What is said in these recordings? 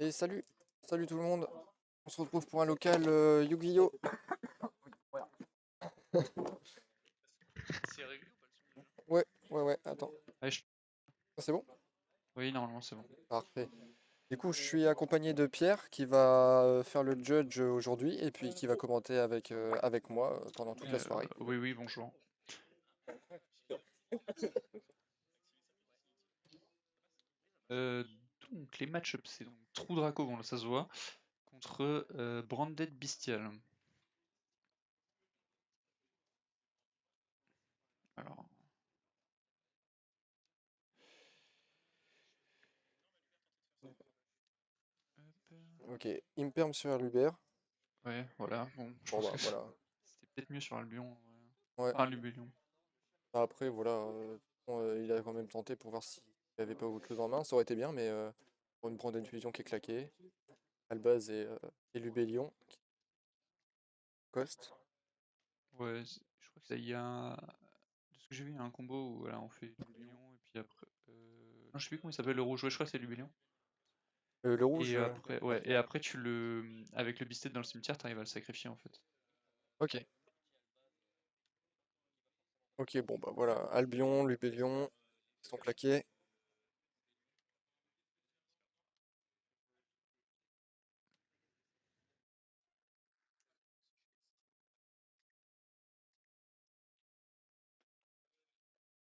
Et salut, salut tout le monde. On se retrouve pour un local Yu-Gi-Oh! C'est réglé ou pas le son déjà? Ouais, attends. Ouais, Ah, c'est bon? oui, normalement c'est bon. Parfait. Du coup, je suis accompagné de Pierre qui va faire le judge aujourd'hui et puis qui va commenter avec moi pendant toute la soirée. Oui, oui, bonjour. Euh, donc les match-ups, c'est donc Trou Draco, bon là ça se voit, contre Branded Bestial. Alors, hop, Ok, Imperm sur Albert. ouais, voilà, bon, je Bon pense bah que voilà. c'était peut-être mieux sur Albion, ouais. Ouais, Enfin Lubellion. après voilà, bon, il a quand même tenté pour voir s'il avait pas autre chose en main. Ça aurait été bien, mais pour une Branded Fusion qui est claquée. Albaz et Lubellion qui coste. Ouais, je crois que ça y a. De ce que j'ai vu, il y a un combo où voilà, on fait Lubellion et puis après. Non, je sais plus comment il s'appelle le rouge, ouais, je crois que c'est Lubellion. Le rouge, Et après, ouais. ouais, et après tu le. Avec le Bistet dans le cimetière, t'arrives à le sacrifier en fait. Ok. Ok, bon bah voilà, Albion, Lubellion, ils sont claqués.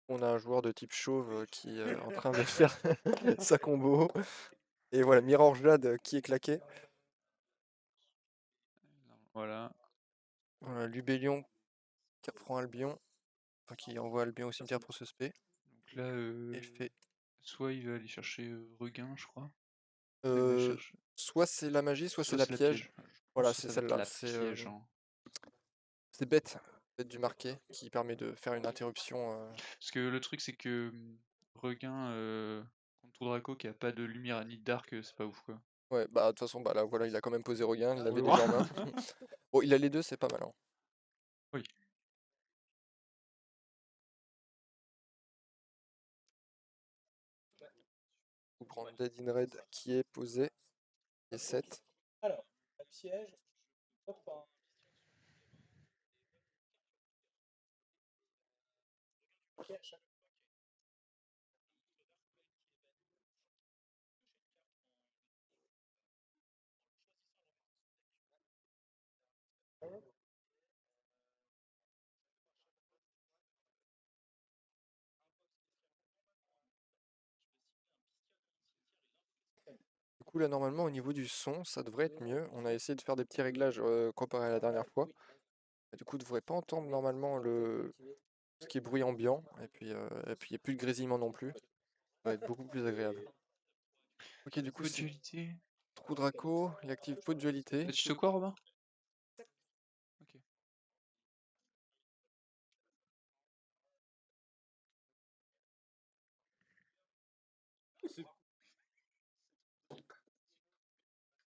On a un joueur de type chauve qui est en train de faire sa combo. Et voilà, Mirror Jade qui est claqué. Voilà. Voilà, Lubellion qui reprend Albion, enfin qui envoie Albion au cimetière pour se spé. Donc là, Et il fait. soit il va aller chercher Regain, je crois. Soit il va euh, chercher. Soit c'est la magie, soit c'est Soit la c'est la piège. piège. Je pense Voilà, que c'est ça va être celle-là. la piège, hein. C'est bête, bête du marqué, qui permet de faire une interruption. Parce que le truc, c'est que Regain contre Draco qui a pas de lumière ni de dark, c'est pas ouf quoi. Ouais, bah de toute façon, bah là voilà, il a quand même posé Regain, il l'avait Oui, déjà en main. Bon, il a les deux, c'est pas mal, hein. oui. Vous prendre Dead in Red qui est posé. Et 7. Du coup, là, normalement, au niveau du son, ça devrait être mieux. On a essayé de faire des petits réglages comparé à la dernière fois. Et du coup, on devrait pas entendre normalement ce qui est bruit ambiant. Et puis, il n'y a plus de grésillement non plus. Ça va être beaucoup plus agréable. Ok, du coup, Peu de c'est dualité. Trou Draco. Il active peu de dualité. Tu sais quoi, Robin? Ok.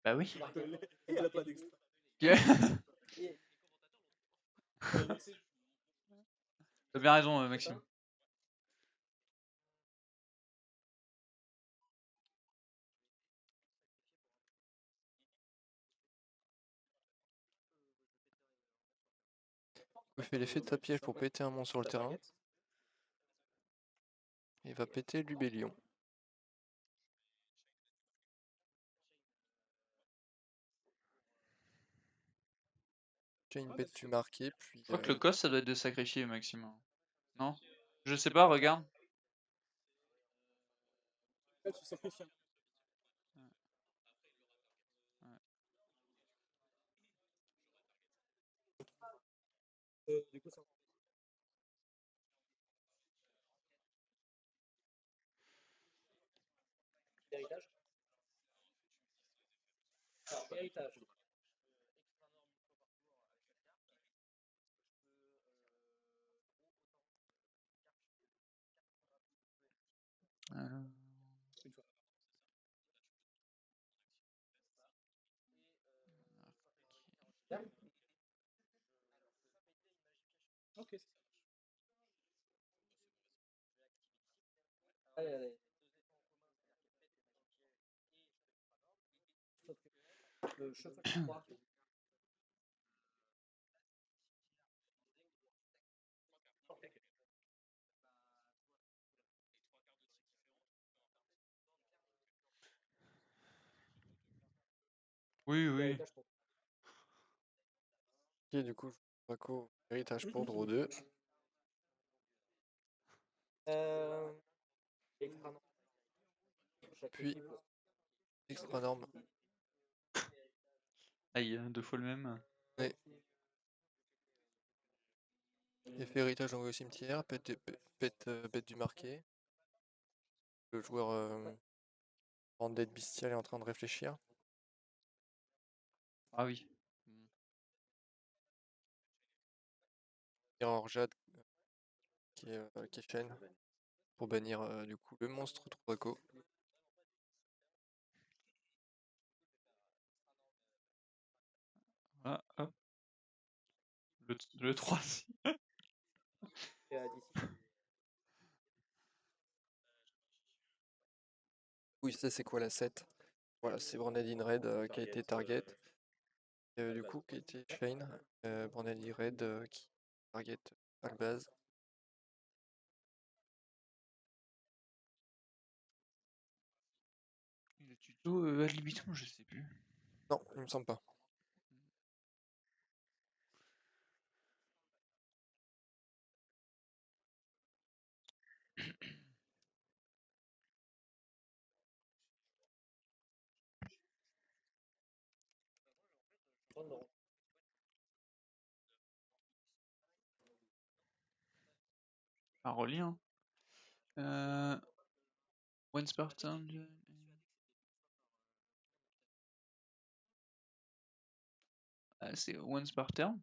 Bah oui. T'as bien raison, Maxime. Il fait l'effet de sa piège pour péter un monstre sur le terrain. Il va péter Lubellion. Chain bet tu marqué, puis Je crois que le cost, ça doit être de sacrifier, Maxime. Non? Je sais pas, regarde. Ouais, ouais. Euh, Oui, oui. Ok, du coup, Draco, héritage pour Draw 2. Puis, extra norme. Aïe, 2 fois le même. Ouais. Effet héritage envoyé au cimetière, bête du marqué. Le joueur en dette bestiale est en train de réfléchir. Ah oui. Mirror Jade qui est chaîne pour bannir du coup le monstre Draco. Voilà, hop. Le 3. Oui, ça c'est quoi la 7? Voilà, c'est Branded in Red qui a été target. Du coup, qui a été chain. Branded in Red qui target Albaz. Le tuto à libiton, je sais plus. Non, il me semble pas. Un relien. One Spartan. Ah, c'est One Spartan.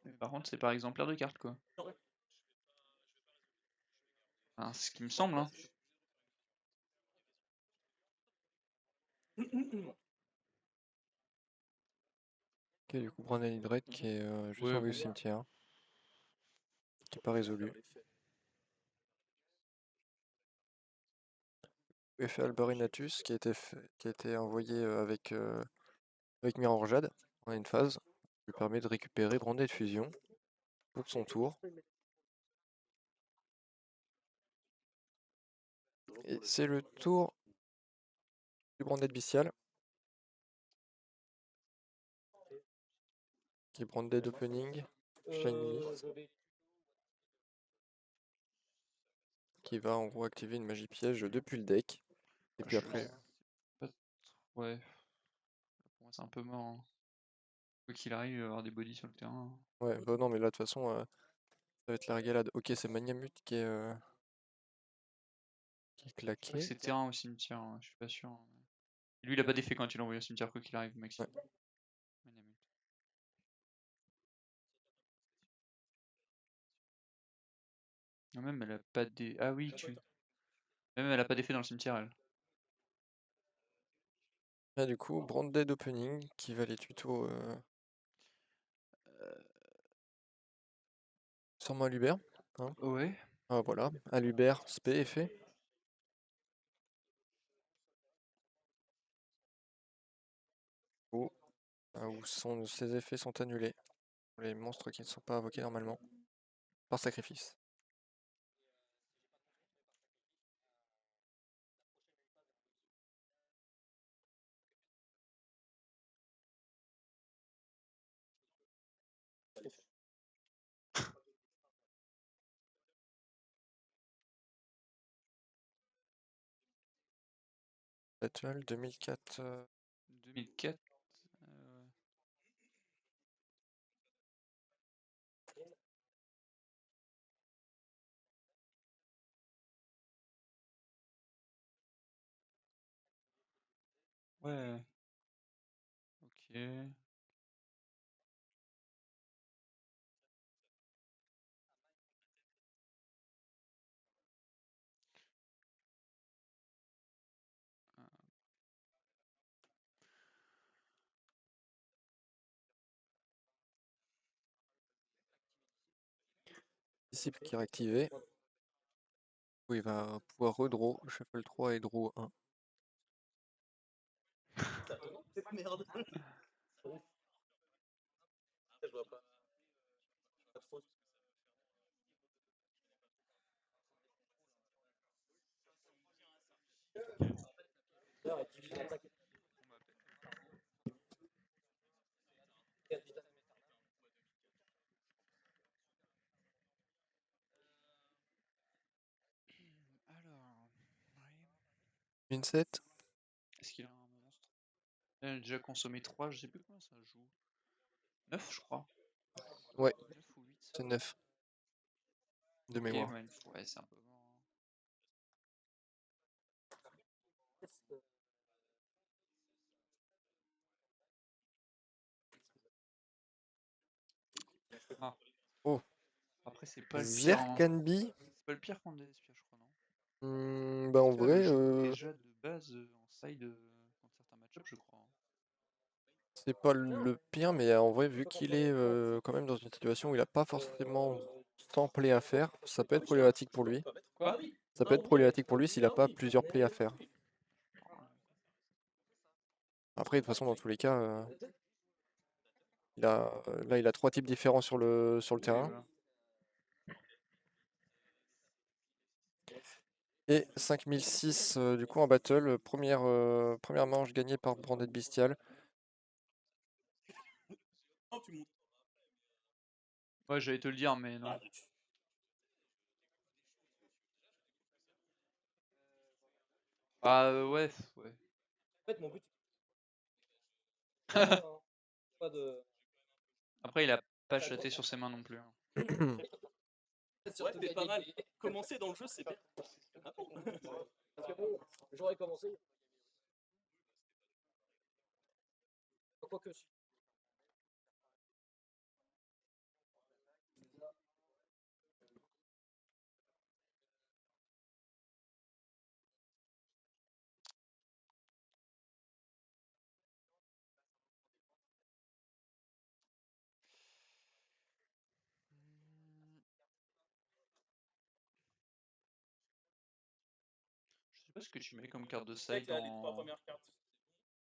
Mais par contre, c'est par exemplaire de carte, quoi. Enfin, c'est ce qui me semble, hein. Ok, du coup, Branded in Red qui est juste Ouais, envoyé au bon. cimetière. Qui est pas résolu. Effet Albarinatus qui a été envoyé avec Mirror Jade. On a une phase qui lui permet de récupérer Branded Fusion pour son tour. Et c'est le tour du Branded Bestial. Qui est Branded Opening. Shiny. Qui va en gros activer une magie piège depuis le deck. Et puis après. sais pas ouais. Pour moi, c'est un peu mort, hein. Quoi qu'il arrive, il va y avoir des bodies sur le terrain. Ouais, bah non, mais là de toute façon, ça va être la régalade. Ok, c'est Maniamut qui est Je crois que claqué. c'est terrain au cimetière, hein, je suis pas sûr, hein. Lui, il a pas d'effet quand il envoie au cimetière, quoi qu'il arrive, Maxi. Ouais. Maniamult. Ah, même, elle a pas d'effet. Ah oui, même elle a pas d'effet dans le cimetière, elle. Et du coup, Branded Opening qui va les tutos sûrement à Lubert. Hein. Ouais. Ah voilà, à Lubert, spé effet. Où ses effets sont annulés. Pour les monstres qui ne sont pas invoqués normalement. Par sacrifice. Battle 2004. 2004. Ouais. Ok. Disciple qui est réactivé. Où il va pouvoir redraw, shuffle 3 et draw 1. Merde. Alors, ouais. Vincent? Est-ce qu'il a un monstre? Il a déjà consommé 3, je sais plus comment ça joue. 9 je crois. Ouais, 9 ou 8. c'est 9 de Ok, mémoire. ouais, c'est un peu mort. Ah. Oh, Après, c'est pas le pire. Zerkanbi? C'est pas le pire contre des espions, je crois, non? Bah en Parce que là, le vrai, jeu est déjà de base en side contre certains match-ups, je crois, hein. c'est pas le pire, mais en vrai, vu qu'il est quand même dans une situation où il a pas forcément 100 plays à faire, ça peut être problématique pour lui. Quoi? Ça peut être problématique pour lui s'il a pas plusieurs plays à faire. Après, de toute façon, dans tous les cas, là, il a 3 types différents sur le Oui, terrain. voilà. Et 5006 du coup en battle, première manche gagnée par Branded Bestial. Ouais, j'allais te le dire, mais non. Ah ouais, ouais. En fait, mon but, pas de. Après, il a pas chaté sur ses mains non plus, hein. Ouais, t'es pas mal. Commencer dans le jeu, c'est bien. Ah bon. Parce que bon, j'aurais commencé. Quoique, si. Je sais pas ce que tu mets comme carte de Peut-être side les 3 dans premières cartes.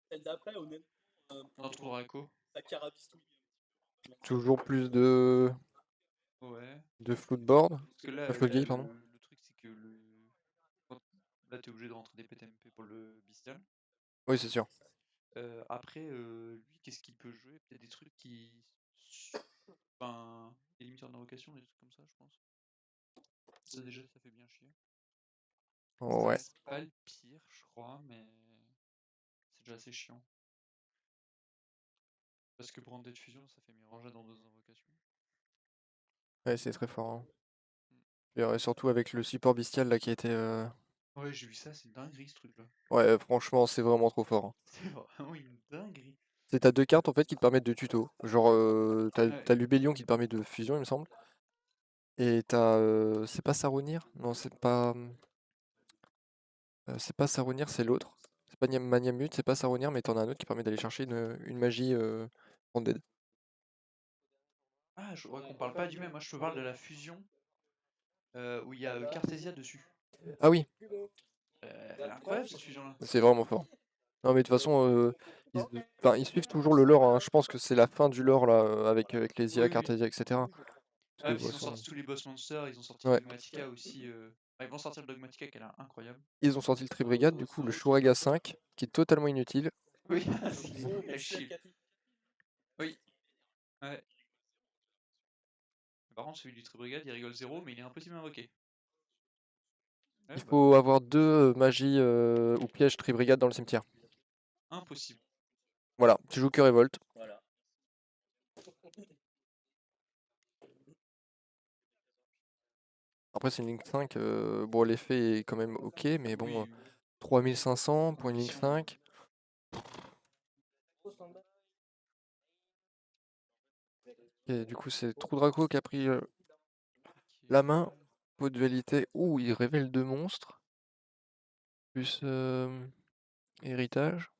Celle d'après, honnêtement, Trou Draco. ça carabistouille. Toujours plus Ouais. de floodboard, Parce que de là, floodgate, pardon. le truc, c'est que là, t'es obligé de rentrer des PTMP pour le Bestial. Oui, c'est sûr. Après, lui, qu'est-ce qu'il peut jouer? Peut-être des trucs qui. Enfin, des limiteurs d'invocation, des trucs comme ça, je pense. Ça, déjà, ça fait bien chier. Ça Ouais, reste pas le pire, je crois, mais c'est déjà assez chiant. Parce que Branded Fusion, ça fait Mirage dans 2 invocations. ouais, c'est très fort, hein. Mm. Et surtout avec le support bestial là qui a été. Ouais, j'ai vu ça, c'est une dinguerie ce truc-là. Ouais, franchement, c'est vraiment trop fort, hein. C'est vraiment une dinguerie. C'est t'as 2 cartes en fait qui te permettent de tuto. Genre, Ouais. t'as Lubellion qui te permet de fusion, il me semble. Et t'as. C'est pas Saronir? Non, c'est pas Saronir, c'est l'autre. C'est pas Maniamut, c'est pas Saronir, mais t'en as un autre qui permet d'aller chercher une magie Branded. Ah, je crois qu'on parle pas du même. Moi, je te parle de la fusion où il y a Cartesia dessus. Ah oui, Elle est incroyable cette fusion-là. c'est vraiment fort. Non, mais de toute façon, enfin, ils suivent toujours le lore, hein. Je pense que c'est la fin du lore là, avec les IA, Oui, oui. Cartesia, etc. Parce que Ouais, de parce toute qu'ils ont façon. sorti tous les boss monsters, ils ont sorti Ouais. Dogmatica aussi. Ils vont sortir le Dogmatica qui est là, incroyable. Ils ont sorti le Tribrigade, du coup, le Shurega 5, qui est totalement inutile. Oui, il est nul à chier. Oui, ouais. Par contre, celui du Tribrigade, il rigole zéro, mais il est impossible à invoquer. Ouais, Il bah, faut avoir 2 magies ou pièges Tribrigade dans le cimetière. impossible. Voilà, tu joues que Révolte. Voilà. Après, c'est une Link 5. Bon, l'effet est quand même ok, mais bon, Oui, oui. 3500 pour une Link Ambition. 5. Et du coup, c'est Trou Draco qui a pris la main. Pot de dualité. Ouh, il révèle 2 monstres. Plus héritage.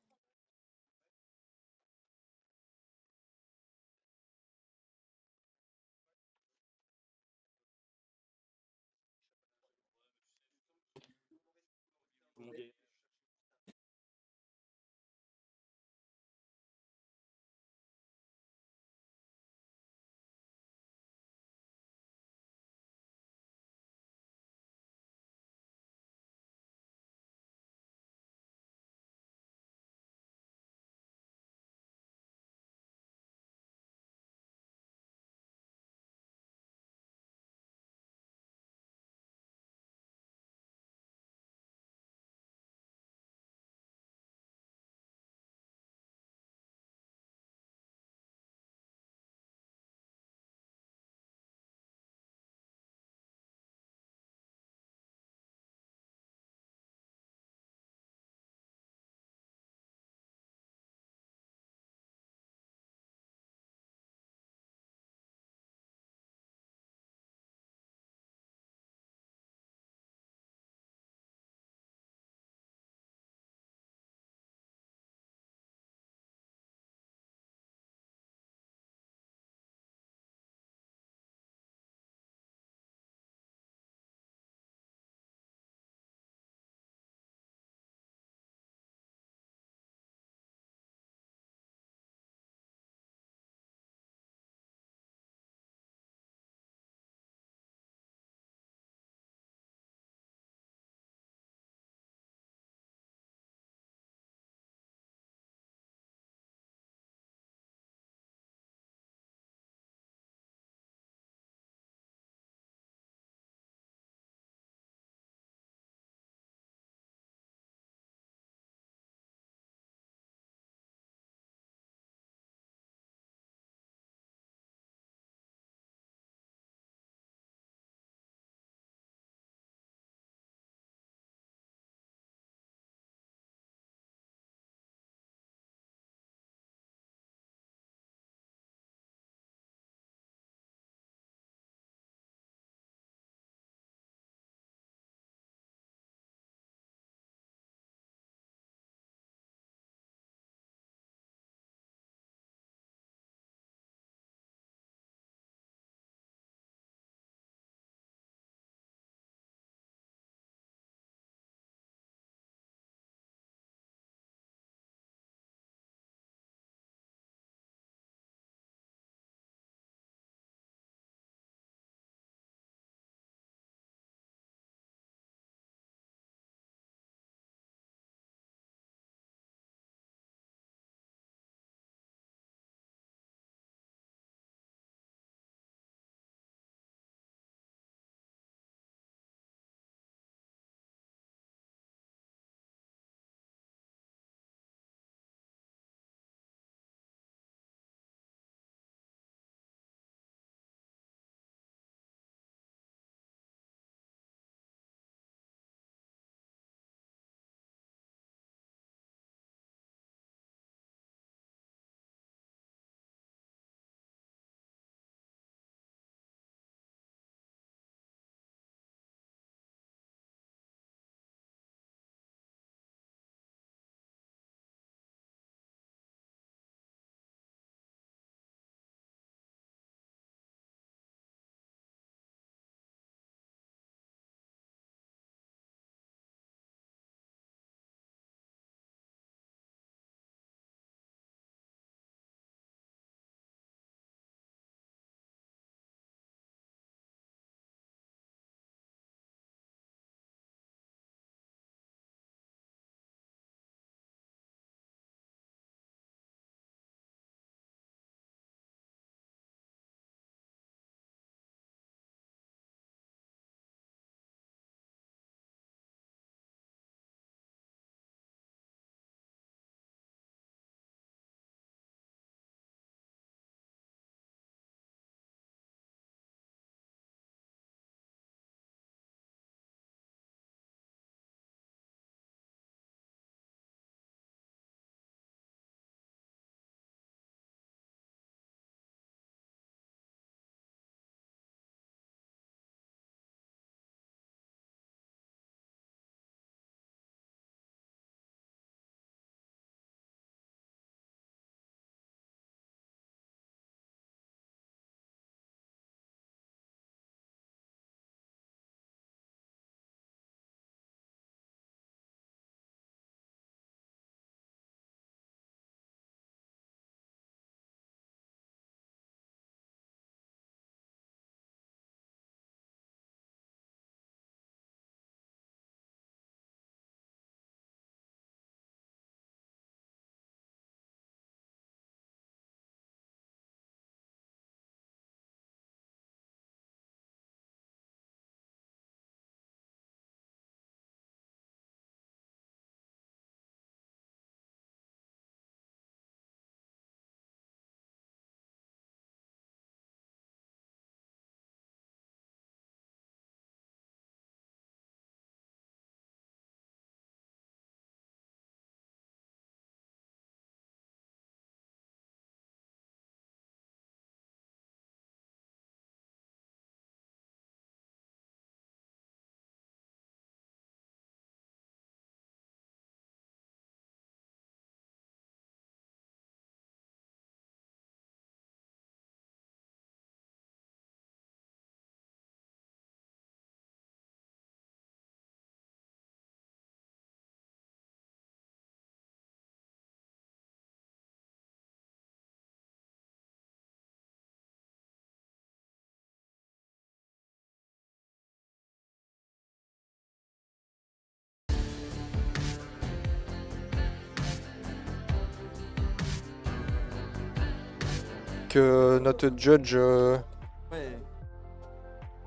avec notre judge Ouais,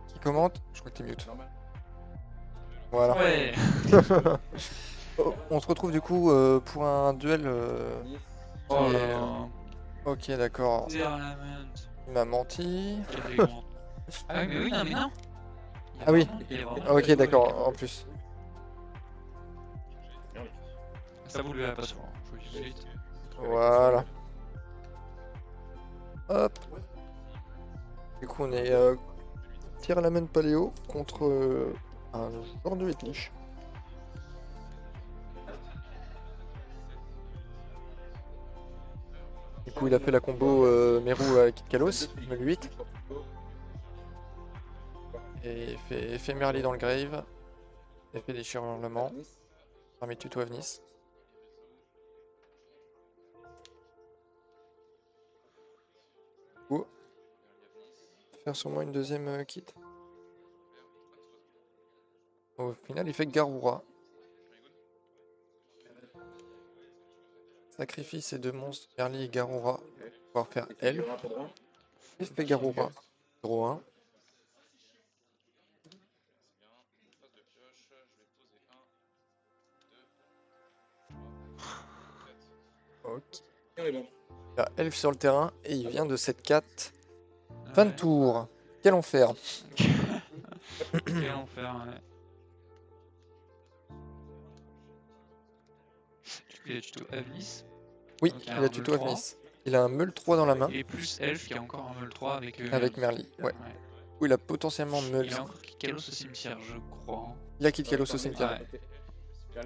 qui commente. Je crois que t'es mute. normal. Voilà. Ouais. Oh, on se retrouve du coup pour un duel. Oh Et, là là. Ok, d'accord. Tournament. Il m'a menti. Quel élégant. Ah oui, mais oui, non, mais non. Ah oui. Il est vraiment Ah, ok, très beau, d'accord, en plus. Ça vous lui a pas souvent. Je vous le dis tout de suite. Voilà. Hop. Du coup, on est Tournament Paléo contre un joueur de Hitlich. Du coup, il a fait la combo Meru à Kit Kalos, level 8. Et il fait Merli dans le grave. Il fait des hurlements. Parmi tuto Avnis. Ou faire sûrement une deuxième kit. Au final, il fait Garura. Sacrifie ces deux monstres, Merli et Garura, pour pouvoir faire L. Il fait Garura. 0-1. Ok. Il a Elf sur le terrain et il vient de 7-4. Fin de Ouais. tour. Quel enfer. Quel enfer, ouais. Du coup, il a tuto Avnis. Oui, Donc, il un a Meul tuto 3. Avnis. Il a un Meul 3 dans la main Et plus Elf qui a encore un Meul 3 avec avec Merli. Ouais. Du coup, il a potentiellement Meul. Il a encore Kalos au cimetière, je crois. Il a Kit Kalos au cimetière. Ouais.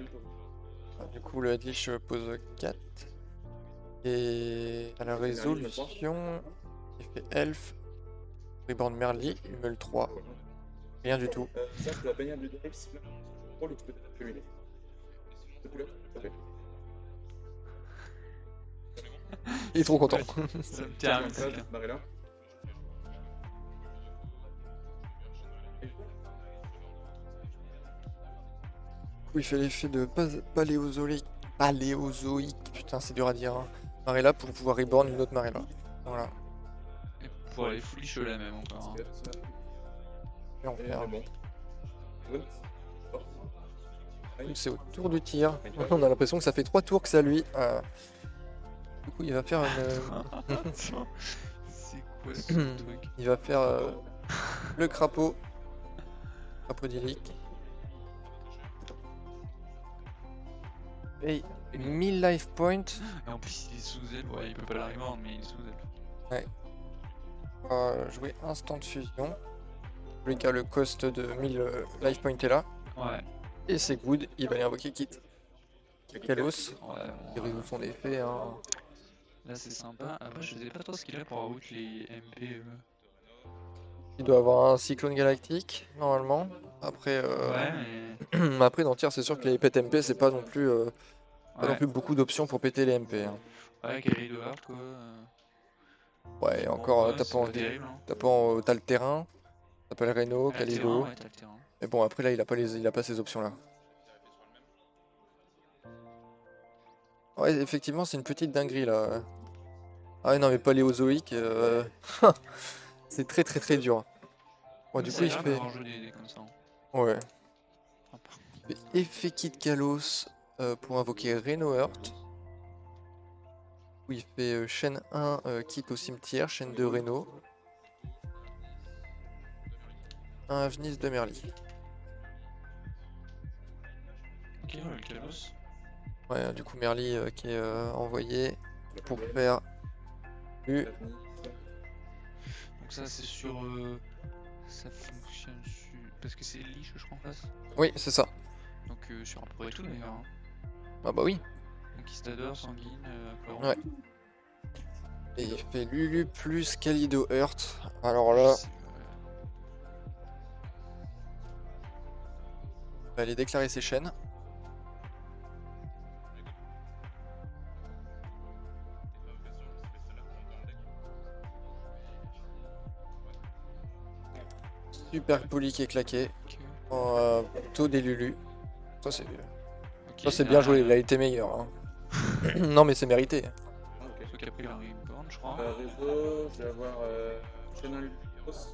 Du coup, le Headlish pose 4. Et à la résolution, il fait Elf, Reborn Merli, Meul 3. Rien du tout. Ça, je peux la bannière de Dave, si là. Oh, le tu peux terminer. De couleur. Ok. Il est trop content. Ça me termine, c'est bien. Barré là. Du coup, il fait l'effet de paléozoïque. Paléozoïque, putain, c'est dur à dire. Hein. Marella pour pouvoir reborn une autre Marella. Voilà. Et pour aller foolish la même encore. Hein. Et on fait un Bon. Good. coup, c'est au tour du tir. On a l'impression que ça fait 3 tours que c'est à lui. Du coup, il va faire une. C'est quoi ce truc? Il va faire le crapaud. Crapaudylique. Et 1000 life points. Et en plus, il est sous elle. Ouais, il peut pas la reborn, mais il est sous elle. On va jouer instant de fusion. Celui qui a le cost de 1000 life points est là. Ouais. Et c'est good, il va aller invoquer Kit. Kalos. Ouais, Il bon, résout son effet. Hein. là, c'est sympa. Après, je sais pas trop ce qu'il a pour out les MP. Il doit avoir un cyclone galactique, normalement. Après, Ouais, mais. après dans le tir, c'est sûr que les pets MP, c'est pas non plus, pas non Ouais, plus beaucoup d'options pour péter les MP. Hein. ouais, carry de hard quoi. Ouais, Bon, encore, ouais, t'as c'est pas pas envie. terrible. Hein. T'as le terrain, t'as le Reno, Ah, le terrain, Kalido. ouais, t'as le terrain. Mais bon, après là, il a pas ces options-là. Ouais, effectivement, c'est une petite dinguerie là. Ah ouais, non, mais paléozoïque, c'est très très très dur. Bon, du coup, il C'est rare fait. d'avoir joué des comme ça. Hein. Ouais. Enfin, Il fait effet Kit Kalos pour invoquer Reno Heart. Où il fait chaîne 1 Kit au cimetière, chaîne 2 Reno. Un Avnis de Merli. ok, ouais, le Kalos. Ouais, du coup, Merli qui est envoyé pour faire U. Donc ça, c'est sur. Ça fonctionne sur. Parce que c'est Lich, je crois, en face. Oui, c'est ça. Donc sur un peu près tout d'ailleurs. Hein. Ah bah oui. Conquistador, Sanguine, Aquaron. Ouais. Et il fait Lulu plus Kalido Heart. Alors là, il va aller déclarer ses chaînes. Super poli qui est claqué. Ok. Plutôt des Lulu. Ça c'est Ok, bien joué, il a été meilleur. Hein. Non mais c'est mérité. Ah, ok. Sauf qu'après, il a reborn. je crois. Réseau, je vais avoir Shannon Lucas.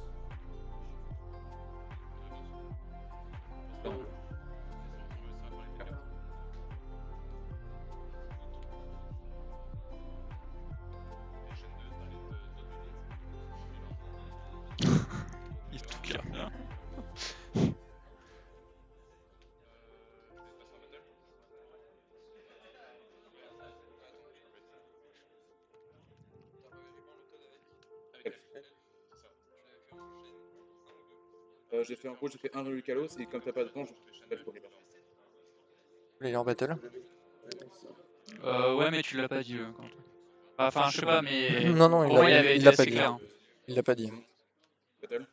Il est tout clair. J'ai fait en gros, j'ai fait un Lucalos et comme t'as pas de temps, je fais pour les battre. Il est en battle. Ouais, mais tu l'as pas dit, Quentin. Enfin, je sais pas, mais. Non, non, Pour moi, il avait il été l'a pas assez dit. clair. Hein. Il l'a pas dit. Battle.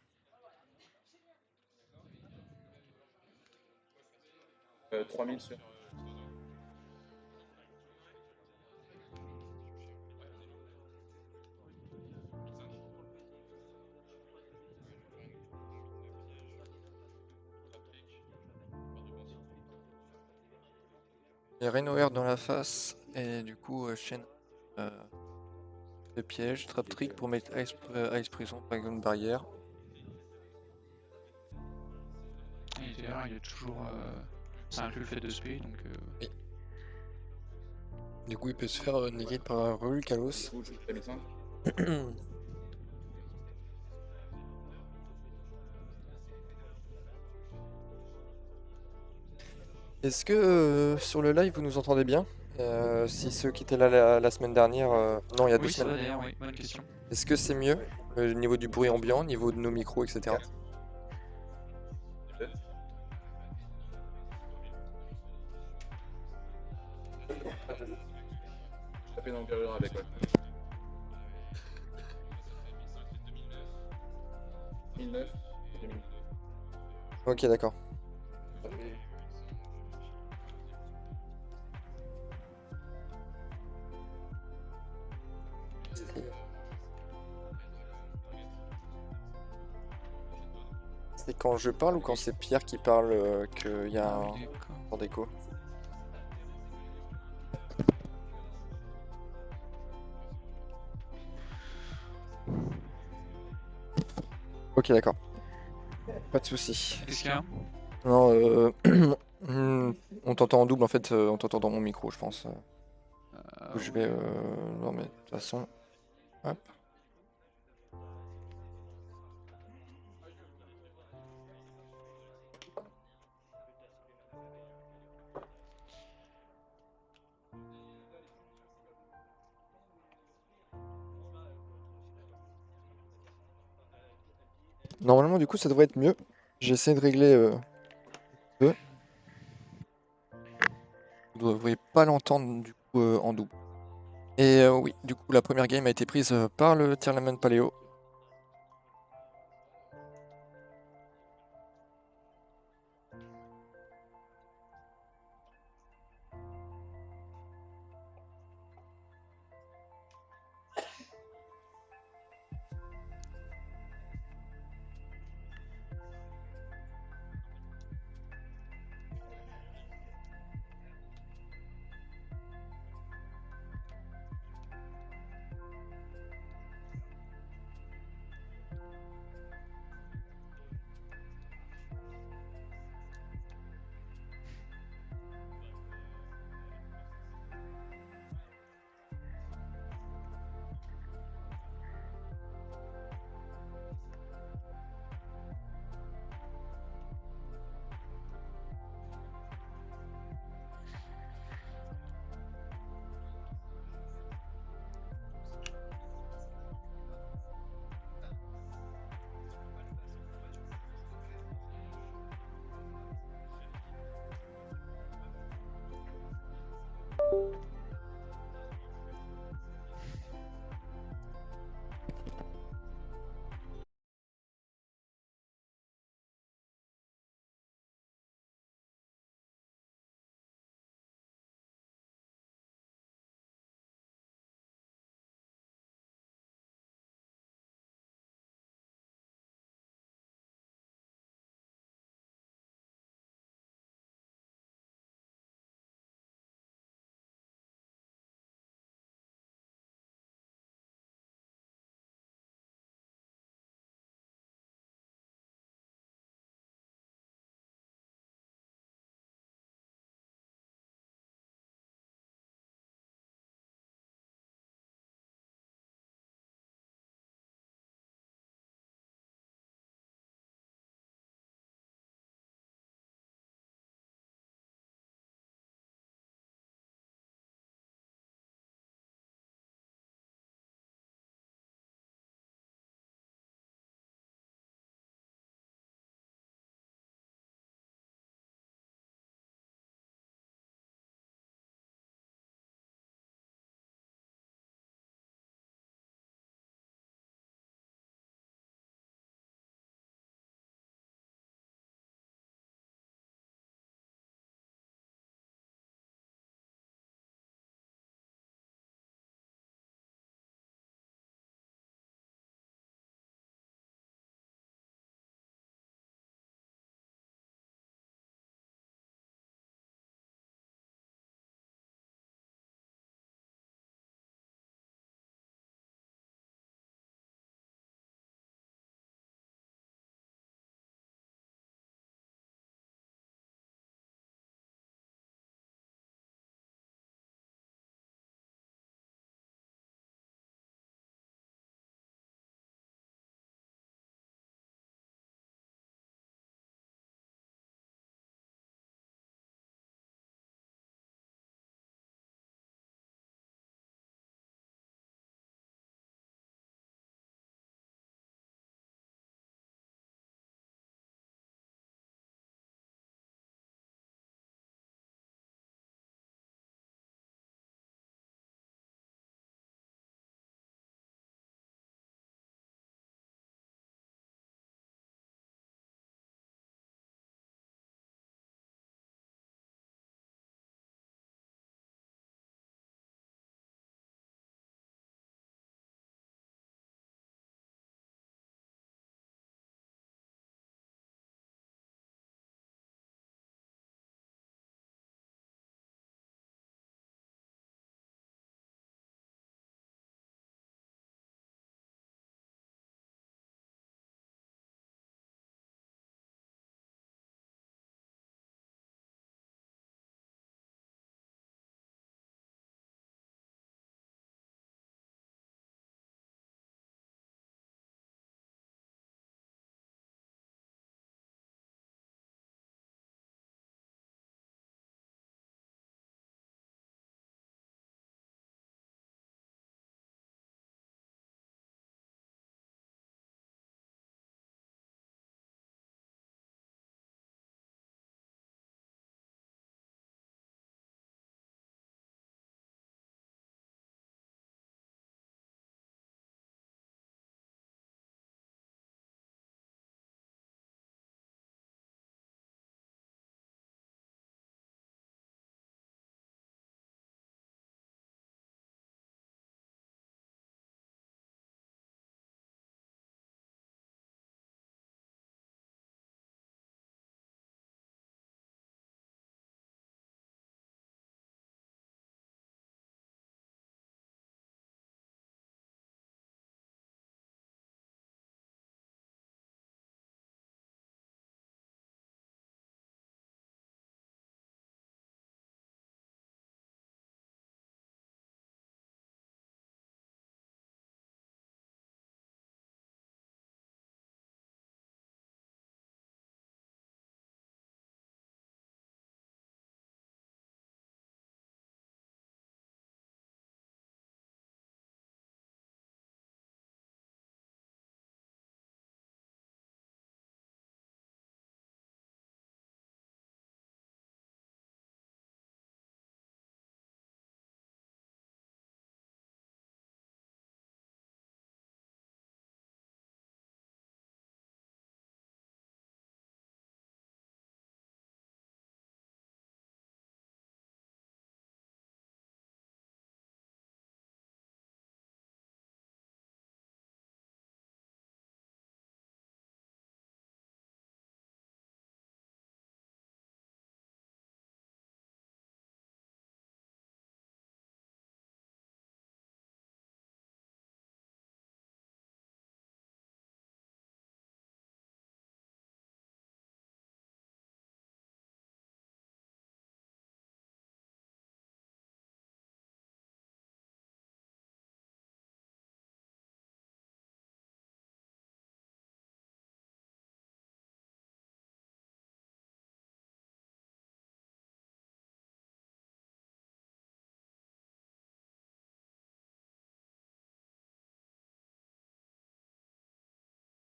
Euh, 3000 sur. Il y a Renoir dans la face et du coup chaîne de piège, trap trick pour mettre Ice Prison par exemple une barrière. Il était là, il est toujours. Ça inclut le fait de spé, donc. Oui. Du coup il peut se faire negate par un Kalos. Du coup, je fais 1005. Est-ce que sur le live vous nous entendez bien? Si ceux qui étaient là la semaine dernière, non il y a 2 Oui, ça va semaines. d'ailleurs, oui, bonne question. Est-ce que c'est mieux au niveau du bruit ambiant, au niveau de nos micros, etc. Taper dans le carrure avec, ouais. 1009 et 2000. Ok d'accord. C'est quand je parle ou quand c'est Pierre qui parle qu'il y a Ah un oui, d'accord. temps d'écho? Ok d'accord. Pas de soucis. Qu'est-ce qu'il y a? Non, on t'entend en double en fait, on t'entend dans mon micro je pense. Je vais... Non mais de toute façon... Hop. Normalement du coup ça devrait être mieux. J'essaie de régler... peu. Vous ne devriez pas l'entendre du coup en double. Et oui, du coup la première game a été prise par le Tirlaman Paléo.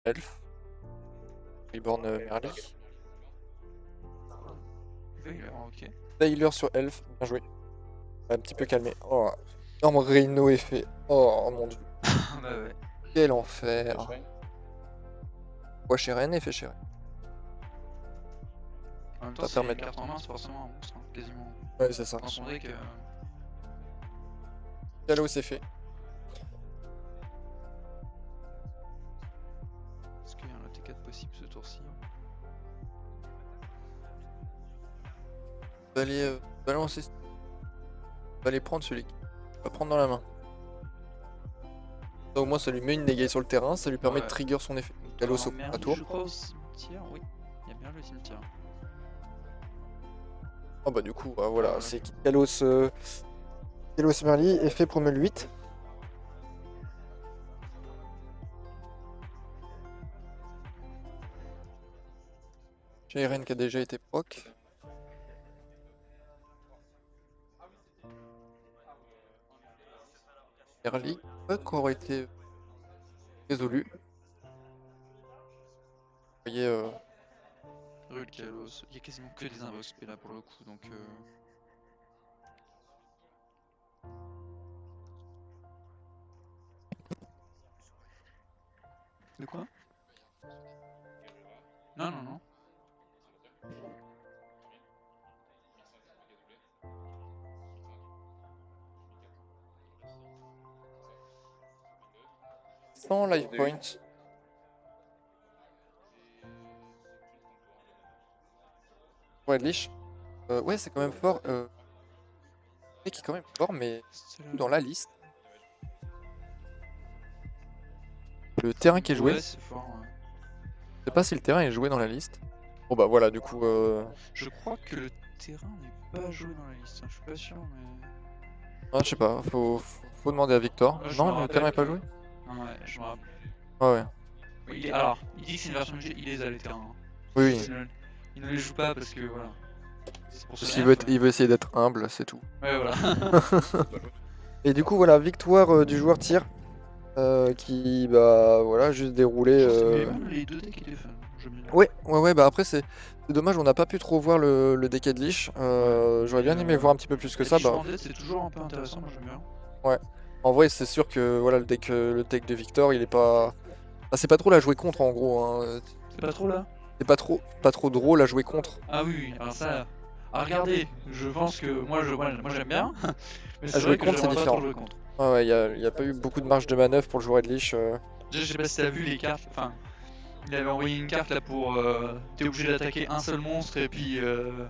Elf. Reborn Merly. Ok. Taylor sur Elf, bien joué. Un petit peu calmé. Oh, énorme Rhino effet. Oh mon dieu. Bah ouais. Quel enfer. Ouais, chez Rennes, effet chez Rennes. En même temps, Ça si permet une de- carte en main, c'est forcément un monstre, hein, quasiment. Ouais, c'est ça. Dans son deck, Kalos c'est fait. est-ce qu'il y a un T4 possible ce tour-ci? Va aller balancer. Va aller prendre celui qui va prendre dans la main. Ça, au moins, ça lui met une dégâts sur le terrain, ça lui permet de Ouais. trigger son effet. Kalos Alors, à Merly, tour. je crois au cimetière, oui. Il y a bien le cimetière. Oh bah du coup, voilà, c'est Kalos Kalos Merly, effet promeut le 8. J'ai Eren qui a déjà été proc. Merly, qui aurait été résolu. Vous voyez, Rul, Kalos, il y a quasiment que des invoques là pour le coup, donc De quoi? Non, non, non. sans life point. Ouais, Lich. Ouais, c'est quand même fort. Qui est quand même fort, mais dans la liste. Le terrain qui est joué, Ouais, c'est fort, ouais. je sais pas si le terrain est joué dans la liste. Bon bah voilà, du coup, Je crois que le terrain n'est pas joué dans la liste, hein, je suis pas sûr, mais... je sais pas, faut demander à Victor. Ouais, je me Non, le rappelle terrain est pas que- joué? Ouais, je me rappelle. Ah ouais. Oui, alors, il dit que c'est une version G, il les a les terrains. Hein. Oui, oui. Il ne les joue pas parce que voilà. C'est pour Parce se qu'il nerf, il veut essayer d'être humble, c'est tout. Ouais, voilà. Et du coup, voilà, victoire du joueur tir. Qui, bah voilà, juste déroulé. Mais même les deux decks étaient fun. J'aime bien. Ouais, bah après, c'est dommage, on n'a pas pu trop voir le deck de Lich. J'aurais bien aimé voir un petit peu plus que ça. Bah, C'est toujours un peu intéressant, moi j'aime bien. en vrai, c'est sûr que voilà, le deck de Victor, il est pas. Ah, c'est pas trop la jouer contre en gros. Hein. C'est pas trop là? C'est pas trop drôle à jouer contre. Ah oui, alors ça... Ah regardez, je pense que moi j'aime bien. Mais c'est jouer vrai que contre, c'est j'aimerais pas trop différent. jouer contre. Ouais, y a pas eu beaucoup de marge de manœuvre pour le joueur de Lich. Déjà, je sais pas si t'as vu les cartes, enfin... Il avait envoyé une carte là pour... T'es obligé d'attaquer un seul monstre et puis...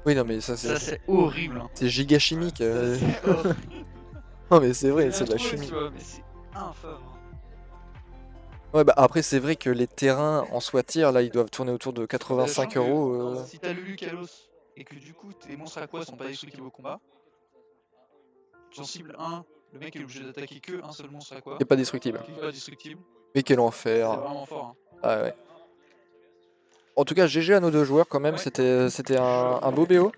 Oui, non, mais ça, Ça c'est horrible. Hein. c'est giga chimique. Ça, c'est horrible. Non, mais c'est vrai, Je c'est de la trouve, chimie. tu vois, mais c'est infâme. Hein. Ouais, bah après, c'est vrai que les terrains en soi tir, là, ils doivent tourner autour de 85 Sachant que, euros. Si t'as Lulu Kalos et que du coup tes monstres à quoi sont pas destructibles au combat, tu en cibles un, le mec est obligé d'attaquer que un seul monstre à quoi, C'est pas destructible. qui est pas destructible, Mais quel c'est enfer. vraiment fort. Hein. Ah ouais. En tout cas, GG à nos deux joueurs quand même, Ouais. c'était un beau BO.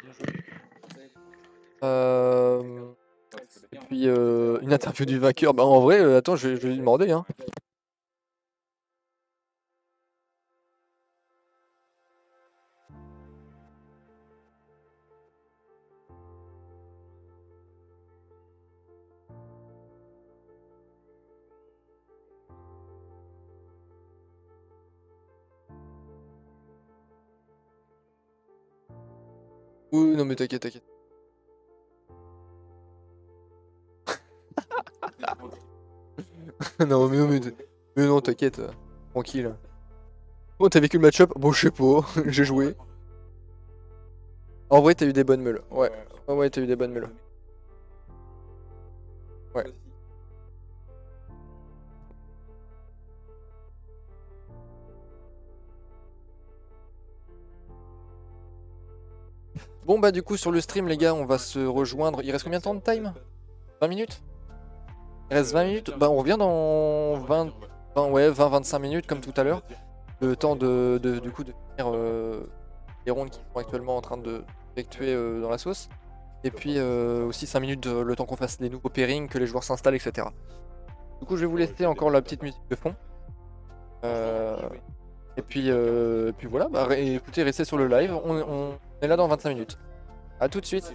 Et puis une interview du vainqueur. Bah en vrai, attends, je vais lui demander. Hein. Oui, non mais t'inquiète, t'inquiète. Non mais non, t'inquiète, tranquille. Bon, t'as vécu le match-up? Bon, je sais pas, j'ai joué. En vrai, t'as eu des bonnes meules. Ouais, t'as eu des bonnes meules. Ouais. Bon bah du coup sur le stream les gars on va se rejoindre. Il reste combien de temps de time? 20 minutes? Il reste 20 minutes? Bah on revient dans 20-25 minutes comme tout à l'heure. Le temps du coup de finir les rondes qui sont actuellement en train de effectuer dans la sauce. Et puis aussi 5 minutes le temps qu'on fasse des nouveaux pairings, que les joueurs s'installent, etc. Du coup je vais vous laisser encore la petite musique de fond. Et puis voilà, bah, écoutez, restez sur le live, on est là dans 25 minutes. A tout de suite.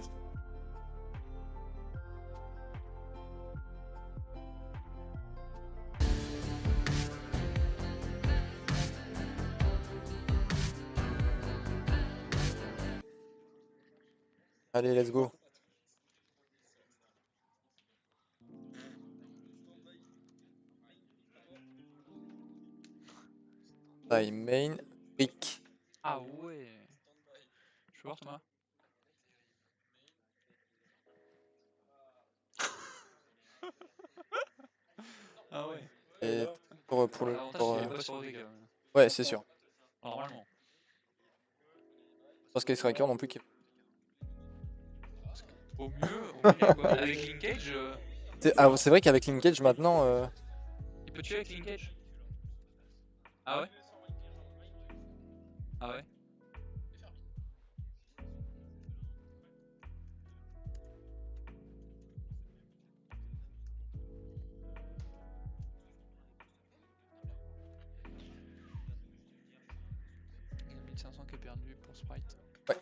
Allez, let's go. By main, Rick. Ah ouais. Je peux voir Thomas. Ah ouais. Et pour le. L'avantage, pour, c'est qu'il est pas sur Rick. Ouais, c'est sûr. Normalement. Parce qu'il Striker non plus qui. Au mieux quoi. Avec Linkage, C'est vrai qu'avec Linkage maintenant. il peut tuer avec Linkage. Ah ouais. Ah ouais. Il y a 1500 qui est perdu pour Sprite. Ouais.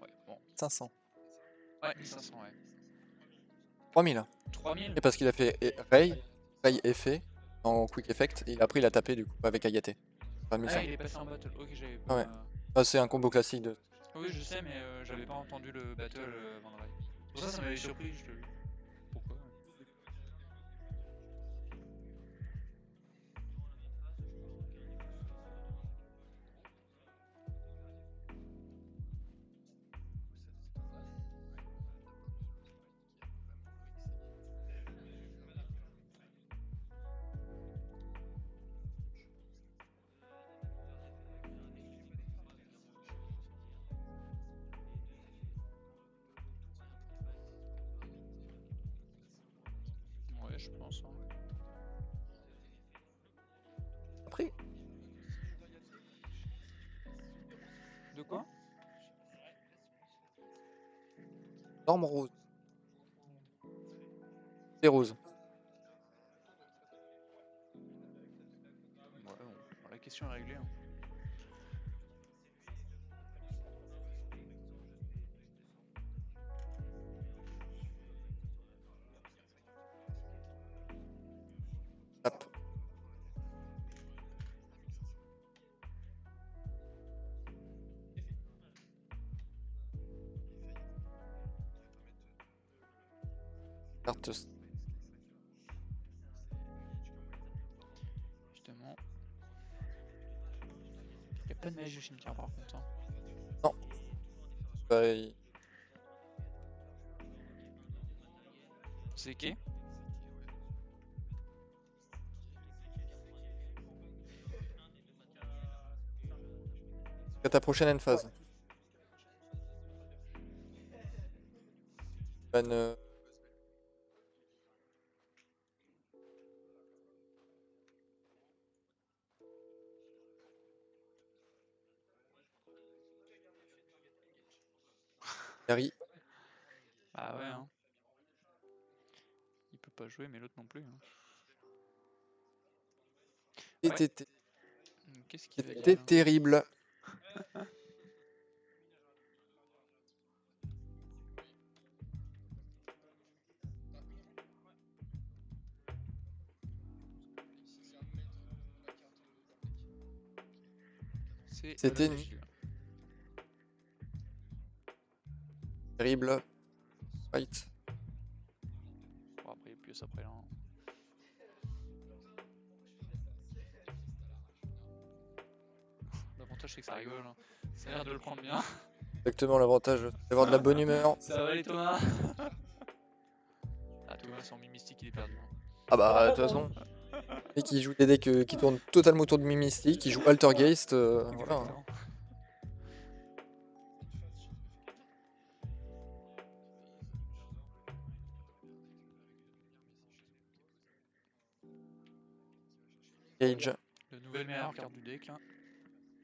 Ouais, bon. 500. Ouais, 1500, ouais. 3000. 3000. Et parce qu'il a fait Ray effet en quick effect, et après il a tapé du coup avec Ayate. Enfin, Ah, 1100. il est passé en battle. Ok, j'avais Ah pas. ouais. Ah, c'est un combo classique de. Oui, je sais, mais j'avais pas entendu le battle avant le raid. Pour ça, ça m'avait surpris. Je te... Pourquoi? Ouais, je pense. Hein. Après, De quoi? norme rose. C'est rose. Ouais, bon, la question est réglée. Hein. Hop. Carte. Justement. Y'a pas de mage au cimetière par contre. Hein. Non. Bah, il- C'est qui? à ta prochaine phase. Ban, Gary. Ah ouais, hein. Il peut pas jouer, mais l'autre non plus. Hein. C'était Qu'est-ce qu'il va c'était dire? terrible. C'était terrible. Fight. Bon, après, il y a plus après là. Hein. L'avantage, c'est que ça rigole. Hein. Ça a l'air de le prendre bien. Exactement l'avantage d'avoir de la bonne humeur. Ça va les Thomas? Ah, Thomas, son mystique, il est perdu. Hein. Ah bah de toute façon. Et qui joue des decks qui tournent totalement autour de Mimisti, qui joue Altergeist, voilà. Exactement. Cage. La nouvelle meilleure carte du deck là.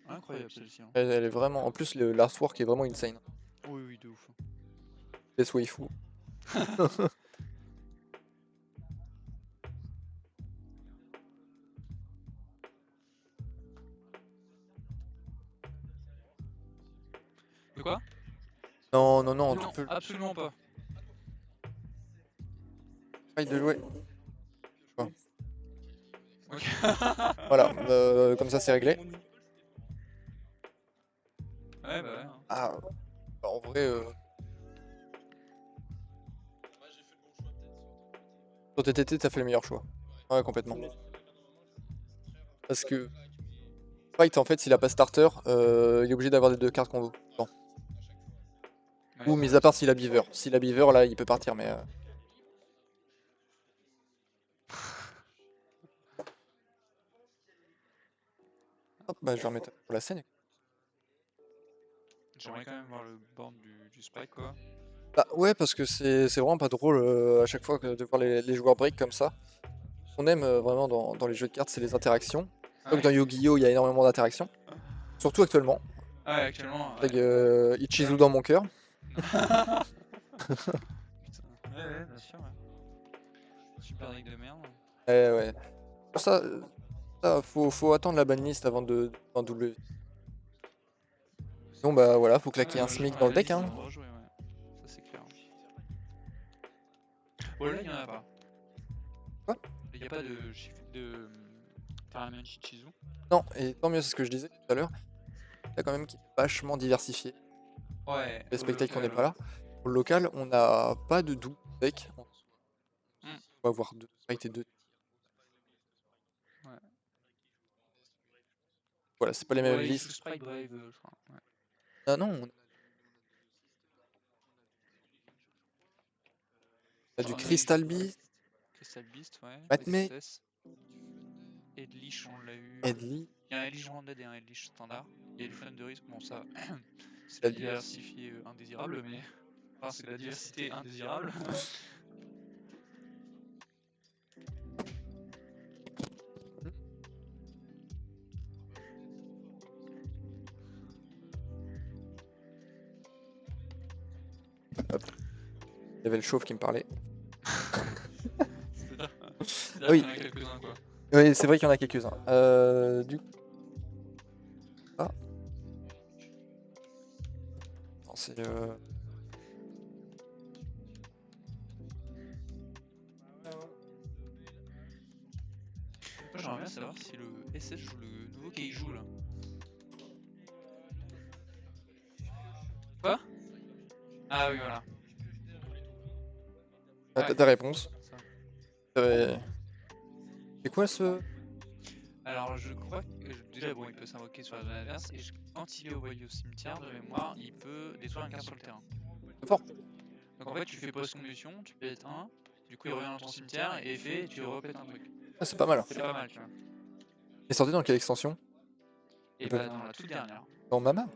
Incroyable celle-ci. Hein. Elle est vraiment. En plus, l'artwork est vraiment insane. Oui, oui, de ouf. Death Waifu. De quoi? Non, non, non, Non, tu peux absolument pas. le de jouer. Ok. Voilà, comme ça c'est réglé. Ouais, bah ouais. Hein. Ah, bah, en vrai. Sur TTT, t'as fait le meilleur choix. Ouais, complètement. Parce que Fight, en fait, s'il a pas starter, il est obligé d'avoir des 2 cartes combo. Bon. Ouais, Ou mis à part s'il a Beaver. S'il a Beaver, là, il peut partir, mais. Hop, bah, je vais remettre pour la scène. J'aimerais quand même voir le board du sprite quoi. Bah, ouais, parce que c'est vraiment pas drôle à chaque fois de voir les joueurs break comme ça. Ce qu'on aime vraiment dans les jeux de cartes, c'est les interactions. Donc dans Yu-Gi-Oh, il y a énormément d'interactions. Surtout actuellement. Ouais, actuellement. Avec Ouais. Ichizu dans mon cœur. Putain. Ouais, bien sûr. Ouais. Super deck de merde. Ouais. Pour ça, faut attendre la banlist avant de double. Sinon, bah voilà, faut claquer un SMIC dans le deck. Hein. Rejouer, ouais. Ça, c'est clair. Bon, là, il y en a pas. Quoi? Il n'y a pas de Taraman Shichizu. Non, et tant mieux, c'est ce que je disais tout à l'heure. T'as quand même qui est vachement diversifié. Ouais. Les spectacles qu'on n'est pas là. Pour le local, on n'a pas de double deck. On va avoir 2 sprites et 2. Ouais. Voilà, c'est pas les mêmes Ouais, listes. Sprite Brave, je crois. Ouais. Ah non, on a du Crystal Beast, Crystal Beast, ouais. Matmé, XS. Edlich, on l'a eu. Edli. Il y a un Edlich Grounded et un Edlich standard. Il y a du Flame de risque, bon ça, c'est La la diversifié indésirable, mais... Enfin, c'est de la diversité indésirable. Hop. Il y avait le chauve qui me parlait. C'est-à-dire Oui. qu'il y en a quelques-uns, quoi. Oui, c'est vrai qu'il y en a quelques-uns. Du coup... Ah. Non, c'est... Moi, j'aimerais bien savoir si le SS joue le nouveau Keiju, là. Quoi? Ah oui, voilà. ta réponse. Ça. C'est quoi ce... Alors, je crois que déjà, bon, il peut s'invoquer sur la zone adverse, et quand il est au cimetière, de mémoire, il peut détruire une carte sur le terrain. C'est fort. Donc en fait, tu fais post-combustion, tu pètes un, du coup il revient dans ton cimetière, et effet, tu repètes un truc. Ah, c'est pas mal. C'est pas mal, tu vois. Il est sorti dans quelle extension? Et bah dans la toute dernière. Dans Mama?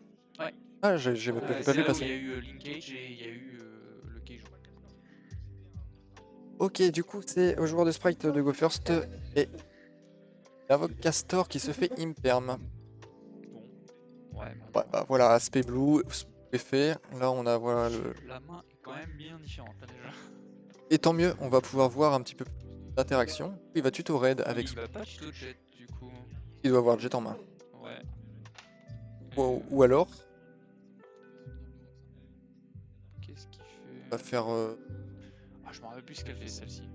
Ouais. Ah, j'ai pas C'est vu là où il y passer. a eu Linkage et il y a eu le Keiju. Ok, du coup, c'est au joueur de sprite de Go First et l'invoque Castor qui se fait imperm. Bon. Ouais, Ouais, bah voilà, aspect blue, effet. Là, on a voilà le. La main est quand même bien différente là, déjà. Et tant mieux, on va pouvoir voir un petit peu d'interaction. Il va tuto raid avec. Il va pas tuto jet du coup. Il doit avoir le jet en main. Ouais. Ou alors, Qu'est-ce qu'il fait? il va faire. Ah, je me rappelle plus ce qu'elle fait celle-ci.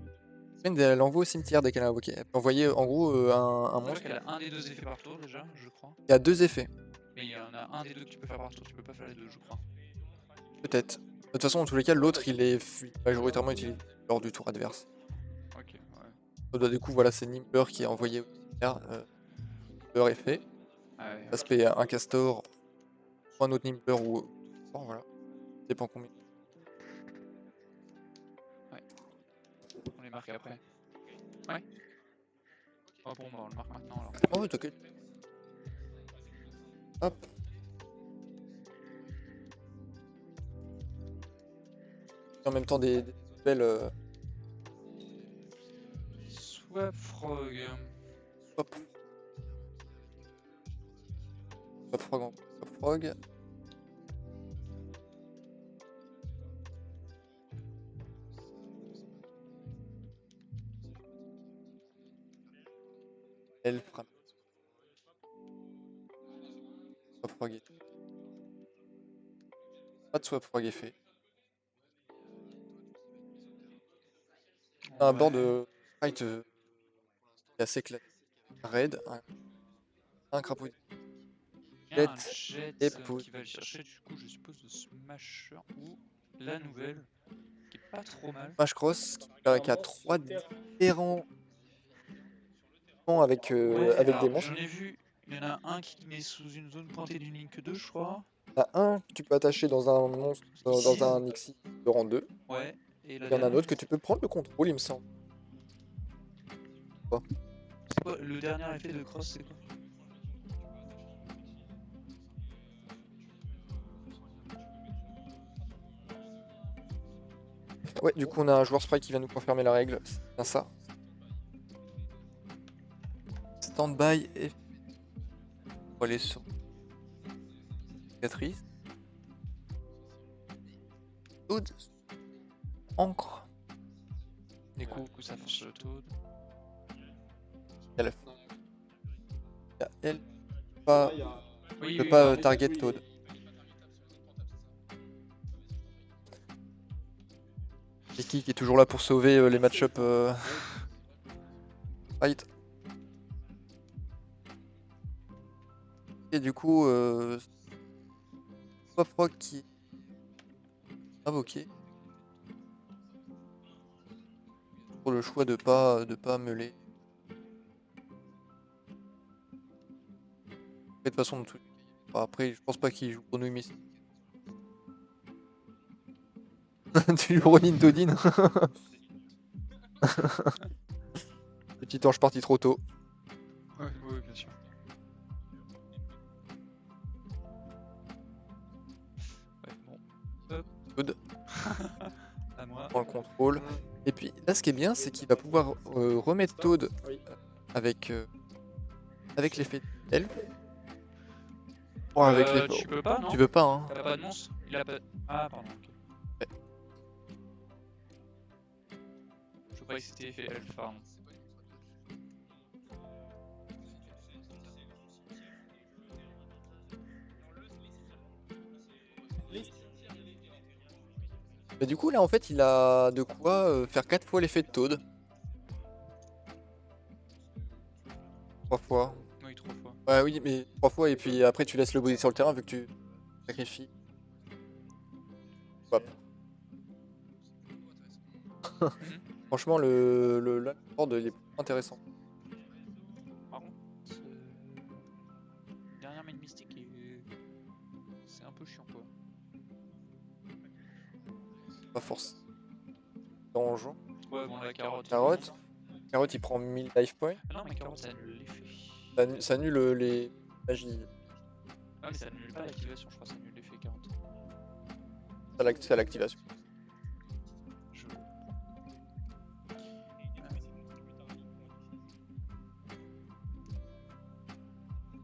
Elle l'envoie au cimetière dès qu'elle a invoqué. Elle peut envoyer en gros un Je monstre. crois qu'elle a un des deux effets par tour déjà, je crois. Il y a 2 effets. Mais il y en a un des deux que tu peux faire par tour, tu peux pas faire les deux, je crois. Peut-être. De toute façon, dans tous les cas, l'autre il est majoritairement utilisé lors du tour adverse. Ok, ouais. Du coup, voilà, c'est Nimber qui est envoyé au cimetière. Nimber est fait. Ah ouais, Aspect un Castor, ou un autre Nimber ou. Bon, voilà. Ça dépend combien. on les marque après. Ouais. Oh bon, bah on le marque maintenant alors. Oh oui, t'inquiète. Hop. Et en même temps des belles... Swap Frog. Hop. Swap frog en swap frog. Elle frappe. Swap frog est... Pas de swap frog est fait. Un board de fight assez classique. Raid, un crapaud. Il y a un Jet jet et pouce. qui va le chercher, du coup je suppose le Smasher ou la nouvelle, qui est pas trop mal. Smash Cross qui a 3 différents avec, avec des alors, monstres. j'en ai vu, il y en a un qui met sous une zone pointée du Link 2, je crois. T'as un que tu peux attacher dans un monstre, dans un Nixie de rang 2. Ouais, et la Il y en a un dernière, autre que tu peux prendre le contrôle, il me semble. c'est quoi le dernier effet de Cross, c'est quoi? Ouais, du coup, on a un joueur sprite qui vient nous confirmer la règle. C'est bien ça. Standby et... On va aller sur... Cicatrice. Toad. Encre. Du coup, Du coup ça force le Toad. il y a elle. Pas... Oui, peut oui, pas oui. target Toad. Kiki qui est toujours là pour sauver les match-up fight. Et du coup, Swap Frog qui est invoqué. Pour le choix de pas meuler. Et de toute façon, après, je pense pas qu'il joue pour nous, mais tu lui Ronin Todin. Petit ange parti trop tôt. Ouais, oui, bien sûr. Ouais, bon. Toad À moi. prend le contrôle. Et puis là, ce qui est bien, c'est qu'il va pouvoir remettre Toad avec, avec l'effet elf. Oh, avec Tu peux pas, non? Tu veux pas, hein. T'as pas de monstre? Il a pas... Ah, pardon, ok. Ouais. Je croyais que c'était effet elf, pardon. Mais du coup, là, en fait, il a de quoi faire 4 fois l'effet de Toad. 3 fois. Oui, 3 fois. Ouais, oui, mais 3 fois, et puis après, tu laisses le body sur le terrain vu que tu sacrifies. Hop. Franchement, le board, il est intéressant. Par contre, dernière main mystique, c'est un peu chiant, quoi. Pas force. Donjon. Ouais, bon, la carotte. Carotte. Carotte, il prend 1000 life points. Ah non, mais carotte, ça annule l'effet. Ça annule les magies. Ah, mais ça annule pas l'activation, je crois, ça annule l'effet carotte. C'est à l'activation. Je...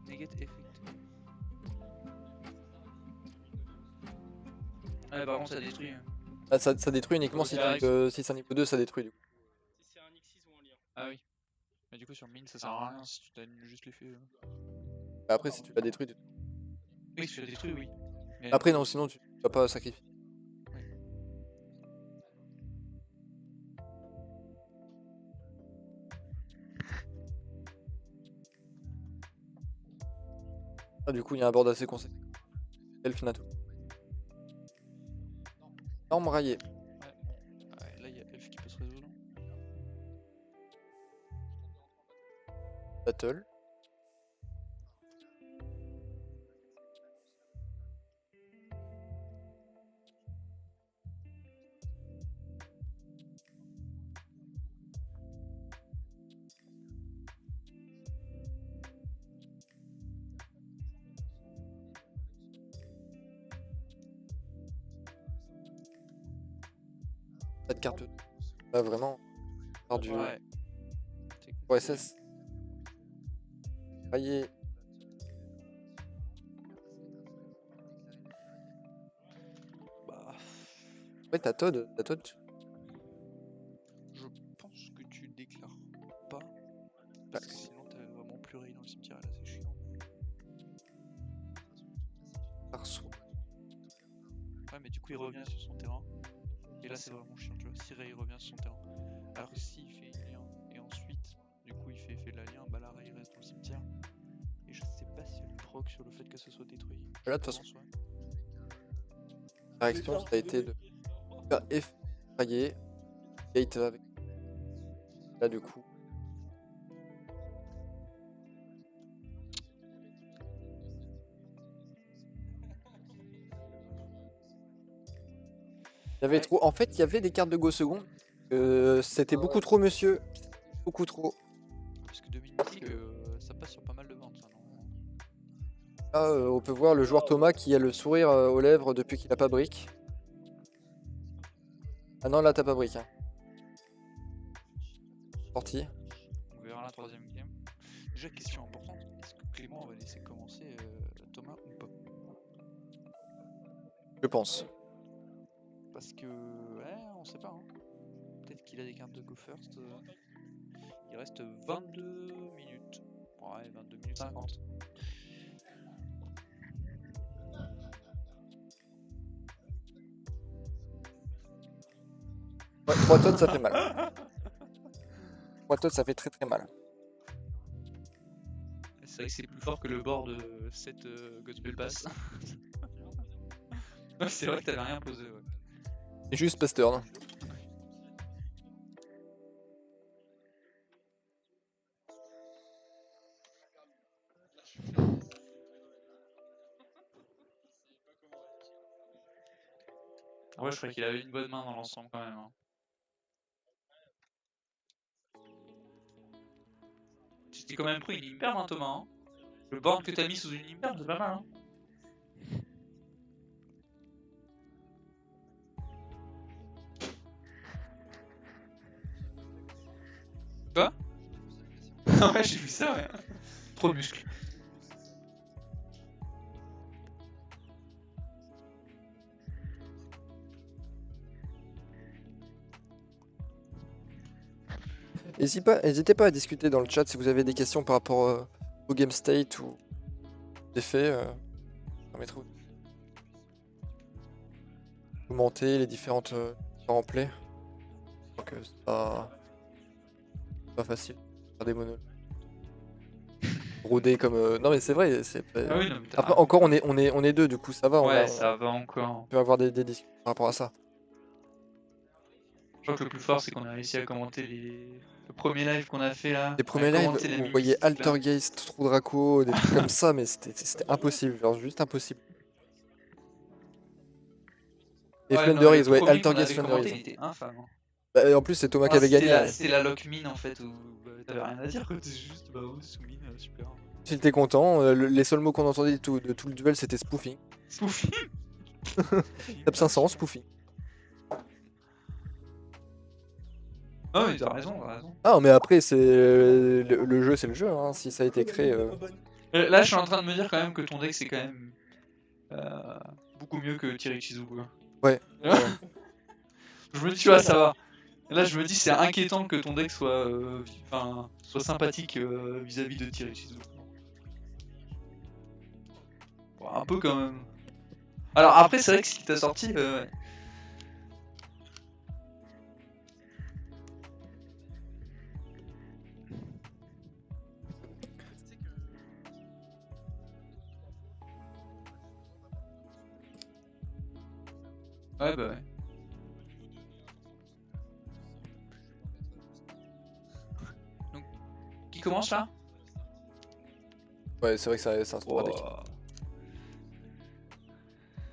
Negate effect. Ouais, par contre, ça détruit. Ah, ça détruit uniquement si c'est un niveau 2, ça détruit du coup. Si c'est un Xyz ou un lien. Ah oui. Mais du coup, sur mine, ça sert à rien si tu t'annules juste l'effet. Après, si tu l'as détruit. Oui, si tu l'as détruit, oui. Mais Après, non, sinon tu vas pas sacrifier. Ah, du coup, il y a un board assez conséquent. Elf Nato. Norme raillée. Ouais, là, il y a Elf qui peut se résoudre. Battle. Pas de carte. Là, vraiment. Par du Ouais. OSS. Voyez. Bah, Ouais, t'as Todd. je pense que tu déclares pas. Parce que sinon, t'as vraiment plus rien dans le cimetière. Là, c'est chiant. Arceau. Ouais, mais du coup, il revient sur son terrain. Et là, c'est vraiment chiant, tu vois. Si Ray revient sur son terrain. Alors que s'il fait une lien et ensuite, du coup, il fait de la lien, bah là, Ray reste dans le cimetière. Et je sais pas si elle proc sur le fait que ce soit détruit. Là, de toute façon, Ouais. la réaction, ça a été de faire effrayer Gate avec. Là, du coup. Il y avait trop. En fait, il y avait des cartes de Go second. C'était beaucoup trop, monsieur. Beaucoup trop. Parce que Dominique, ça passe sur pas mal de ventes, ça, non? Là, on peut voir le joueur Thomas qui a le sourire aux lèvres depuis qu'il a pas brick. Ah non, là, t'as pas brick. Hein. Sorti. On verra la troisième game. Déjà, question importante, est-ce que Clément va laisser commencer Thomas ou pas? Je pense. Parce que, ouais, on sait pas. Hein. Peut-être qu'il a des cartes de Go First. Il reste 22 minutes. Ouais, 22 minutes 50. Ouais, 3 tonnes, ça fait mal. 3 tonnes, ça fait très mal. C'est vrai que c'est plus fort que le board de cette Godspell Pass. Ouais, c'est vrai que t'avais rien posé, ouais. Et juste pass turn. Ouais, je croyais qu'il avait une bonne main dans l'ensemble quand même. Hein. Tu t'es quand même pris une imperme, hein, Thomas. Hein. Le board que t'as mis sous une imperme, c'est pas mal. Hein. Quoi? Ouais, j'ai vu ça, ouais. Trop de muscles. N'hésitez pas à discuter dans le chat si vous avez des questions par rapport au game state ou des faits. Ça permettra de commenter les différents plays. Donc c'est pas facile de faire des monos. Brodé comme. Non mais c'est vrai. Ah oui, non, mais après encore on est deux du coup ça va. Ouais, ça va encore. On peut avoir des discussions par rapport à ça. Je crois que le plus fort c'est qu'on a réussi à commenter le premier live qu'on a fait là. Les premiers lives, vous voyez Altergeist, Trou Draco, des trucs comme ça, mais c'était impossible, genre juste impossible. Et ouais, Flunderies, ouais, Altergeist Flunderies. Il était infâme. Hein. Bah, en plus, c'est Thomas qui avait gagné. C'était la lock mine en fait, où t'avais rien à dire, quoi. T'es juste, bah ouais, sous mine, super. Il était content, les seuls mots qu'on entendait de tout le duel, c'était spoofing. Spoofing. Top 500, spoofing. Ah mais t'as raison. Ah, mais après, c'est le jeu, c'est le jeu, hein, si ça a été créé. Là, je suis en train de me dire quand même que ton deck, c'est quand même beaucoup mieux que Thierry Chizou, quoi. Ouais. Je me dis, tu vois, ça va. Là, je me dis, c'est inquiétant que ton deck soit sympathique vis-à-vis de Thierry Chizou. Bon, un peu quand même. Alors après, c'est vrai que ce qui t'a sorti... Ouais, bah ouais. Donc, qui commence là? Ouais, c'est vrai que c'est un Oh. deck.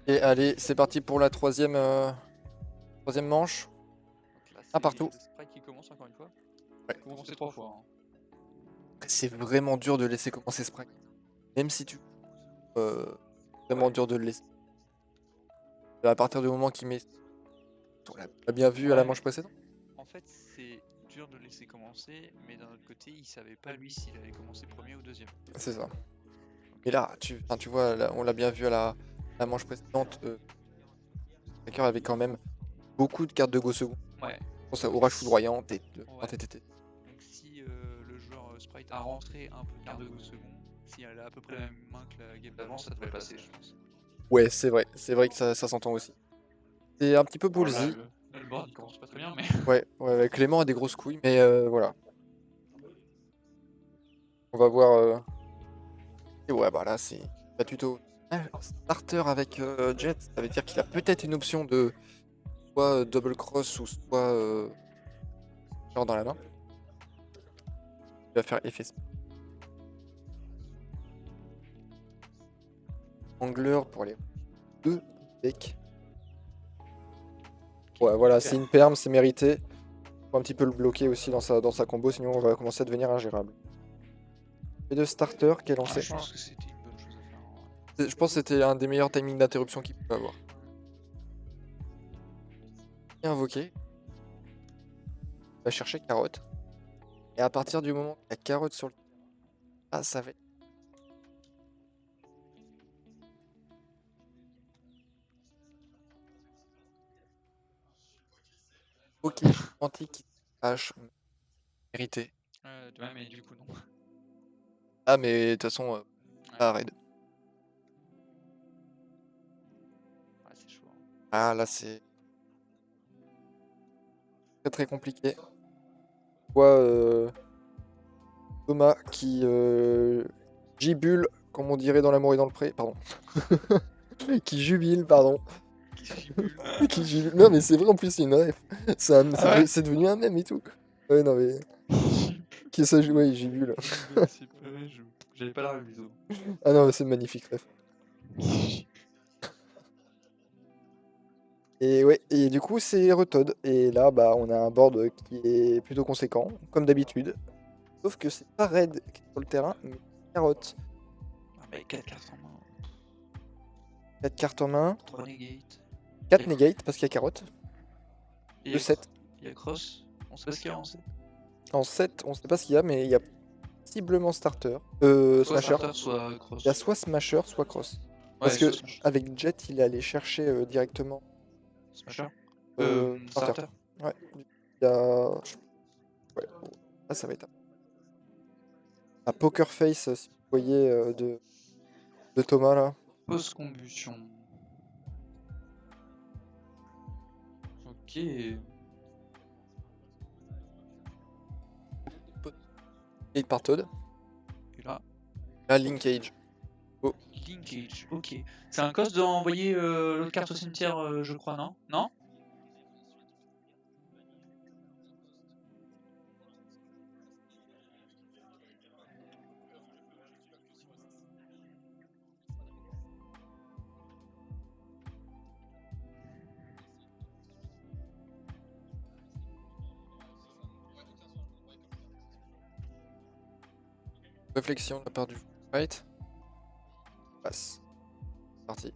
Et allez, c'est parti pour la troisième manche. Un partout. Sprite qui commence encore une fois. Ouais. Commencer 3 fois. Hein. C'est vraiment dur de laisser commencer Sprite. Même si tu... vraiment dur de le laisser. À partir du moment qu'il met On l'a bien vu à la Ouais. manche précédente. En fait, c'est dur de le laisser commencer, mais d'un autre côté, il savait pas lui s'il allait commencer premier ou deuxième. C'est ça. Et là, tu vois, là, on l'a bien vu à la manche précédente. Striker avait quand même beaucoup de cartes de go second. Ouais. Je pense à Orage foudroyant, Ouais. TTT. Donc si le joueur Sprite a rentré un peu de carte de go second, si elle a à peu près la même main que la game d'avant, ça devrait passer, je pense. Ouais, c'est vrai que ça s'entend aussi. C'est un petit peu Bon, là, ballsy. le board il commence pas très bien, mais. Ouais, Clément a des grosses couilles, mais voilà. On va voir. Et ouais, bah là, c'est pas tuto. Starter avec Jet, ça veut dire qu'il a peut-être une option de soit double cross ou soit genre dans la main. Il va faire effet. Angler pour les deux decks. Ouais, voilà, c'est une perme, c'est mérité. Faut un petit peu le bloquer aussi dans sa combo, sinon on va commencer à devenir ingérable. Et de starter, quel Ah, lancé. je pense que c'était une bonne chose à faire. En vrai. Je pense que c'était un des meilleurs timings d'interruption qu'il pouvait avoir. Et invoqué. Il va chercher carotte. Et à partir du moment qu'il y a carotte sur le... Ah, ça va être... Ok, anti qui H. Mérité. Ouais, mais du coup, non. Ah, mais de toute façon, pas raid. Ouais, c'est chaud. Hein. Ah, là, c'est... Très très compliqué. On voit Thomas qui gibule, comme on dirait dans l'amour et dans le pré, pardon. Qui jubile, pardon. Qui jubile. Non, mais c'est vrai, en plus, c'est une ref. C'est devenu un mème et tout. Ouais, non, mais... Qui ça joue, ouais, il jubule. J'avais pas la révision. Ah non, mais c'est magnifique, ref. Et ouais, et du coup, c'est Retod. Et là, bah, on a un board qui est plutôt conséquent, comme d'habitude. Sauf que c'est pas raid sur le terrain, mais carotte. Ah, mais 4 cartes en main. 4 cartes en main. 3 negate. 4 negate parce qu'il y a carotte. Et Le 7. Il y a cross. On sait pas ce qu'il y a en 7. En 7, on sait pas ce qu'il y a, mais il y a possiblement starter. Soit Smasher. starter, soit cross. Il y a soit Smasher, soit cross. Ouais, Parce que soit Smasher. avec Jet, il est allé chercher directement. Smasher Starter. Ouais. Il y a. Ouais. Ah, ça va être. Un Poker Face, si vous voyez, de Thomas là. Post-combustion. Ok. Et par Toad. Et là, Là, Linkage. linkage. Ok. C'est un cost d'envoyer l'autre carte au cimetière, je crois, non? Non? Réflexion de la part du fight. Passe. Parti.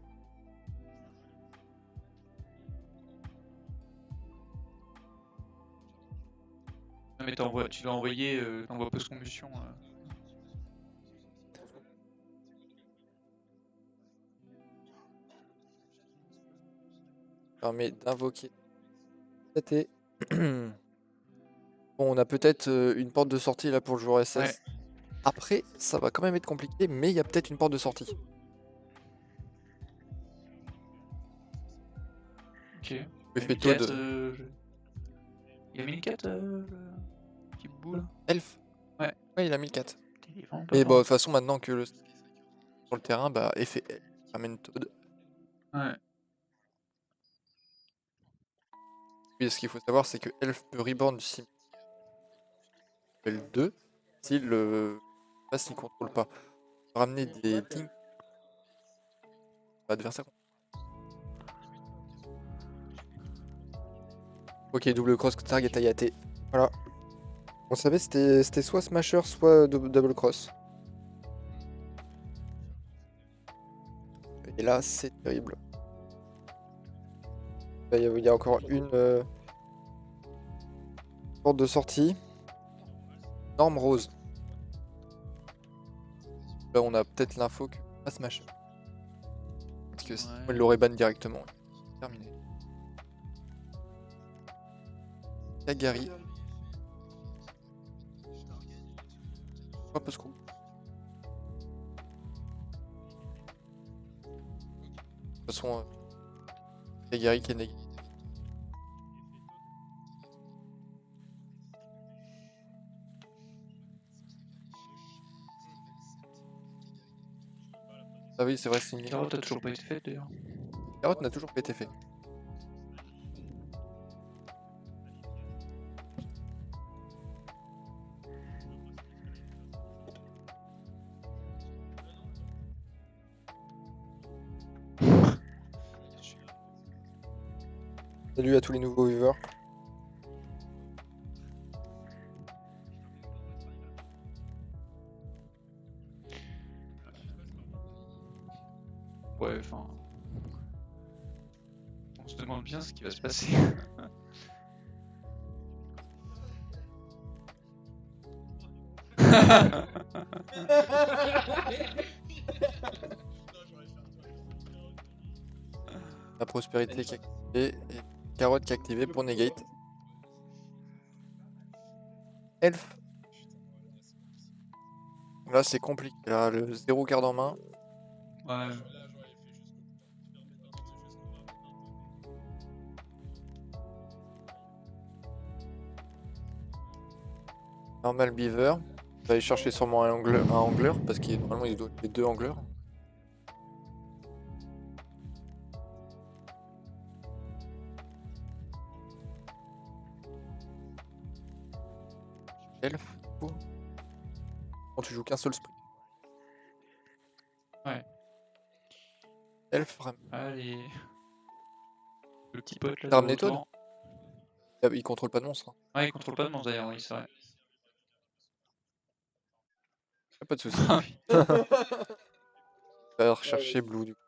Non, mais tu dois envoyer, t'envoies post-combustion. Permet d'invoquer. Bon, on a peut-être une porte de sortie là pour le joueur SS. Ouais. Après, ça va quand même être compliqué, mais il y a peut-être une porte de sortie. Ok. Le fait Toad. Il y a 1004 qui boule. Elf. Ouais. Ouais, il a 1004. Téléphone, Mais pas bon, de toute façon, maintenant que sur le terrain, bah, effet Elf ramène Toad. Ouais. Et ce qu'il faut savoir, c'est que Elf peut reborn du sim. Level 2 s'il ne contrôle pas. Ramener des things. Adversaire. Ok, double cross, target Ayate. Voilà. On savait c'était soit Smasher, soit double cross. Et là, c'est terrible. Il y a encore une porte de sortie. Norme rose. Là, on a peut-être l'info que pas Smash. Parce que sinon, Ouais. il l'aurait ban directement. Terminé. Kagari. Un peu screw. De toute façon, Kagari qui est négatif. Ah oui, c'est vrai, c'est une Carotte a toujours pas été faite d'ailleurs. carotte n'a toujours pas été fait. Salut à tous les nouveaux viewers. Ouais, enfin. On se demande bien ce qui va se passer. La prospérité qui est activée et carotte qui est activée pour negate. Elf. Là c'est compliqué. Là le 0 garde en main. Ouais. Normal beaver. On va aller chercher sûrement un angler parce qu'il normalement il doit être 2 anglers. Elf. Oh, tu joues qu'un seul sprint. Ouais. Elf ram. Allez. Le petit pote là. T'as de ramené Toad? retour. Il contrôle pas de monstre. Hein. Ouais, il contrôle pas de monstre d'ailleurs, oui, c'est vrai. Y'a pas de soucis. Ah oui. On va rechercher Blue du coup.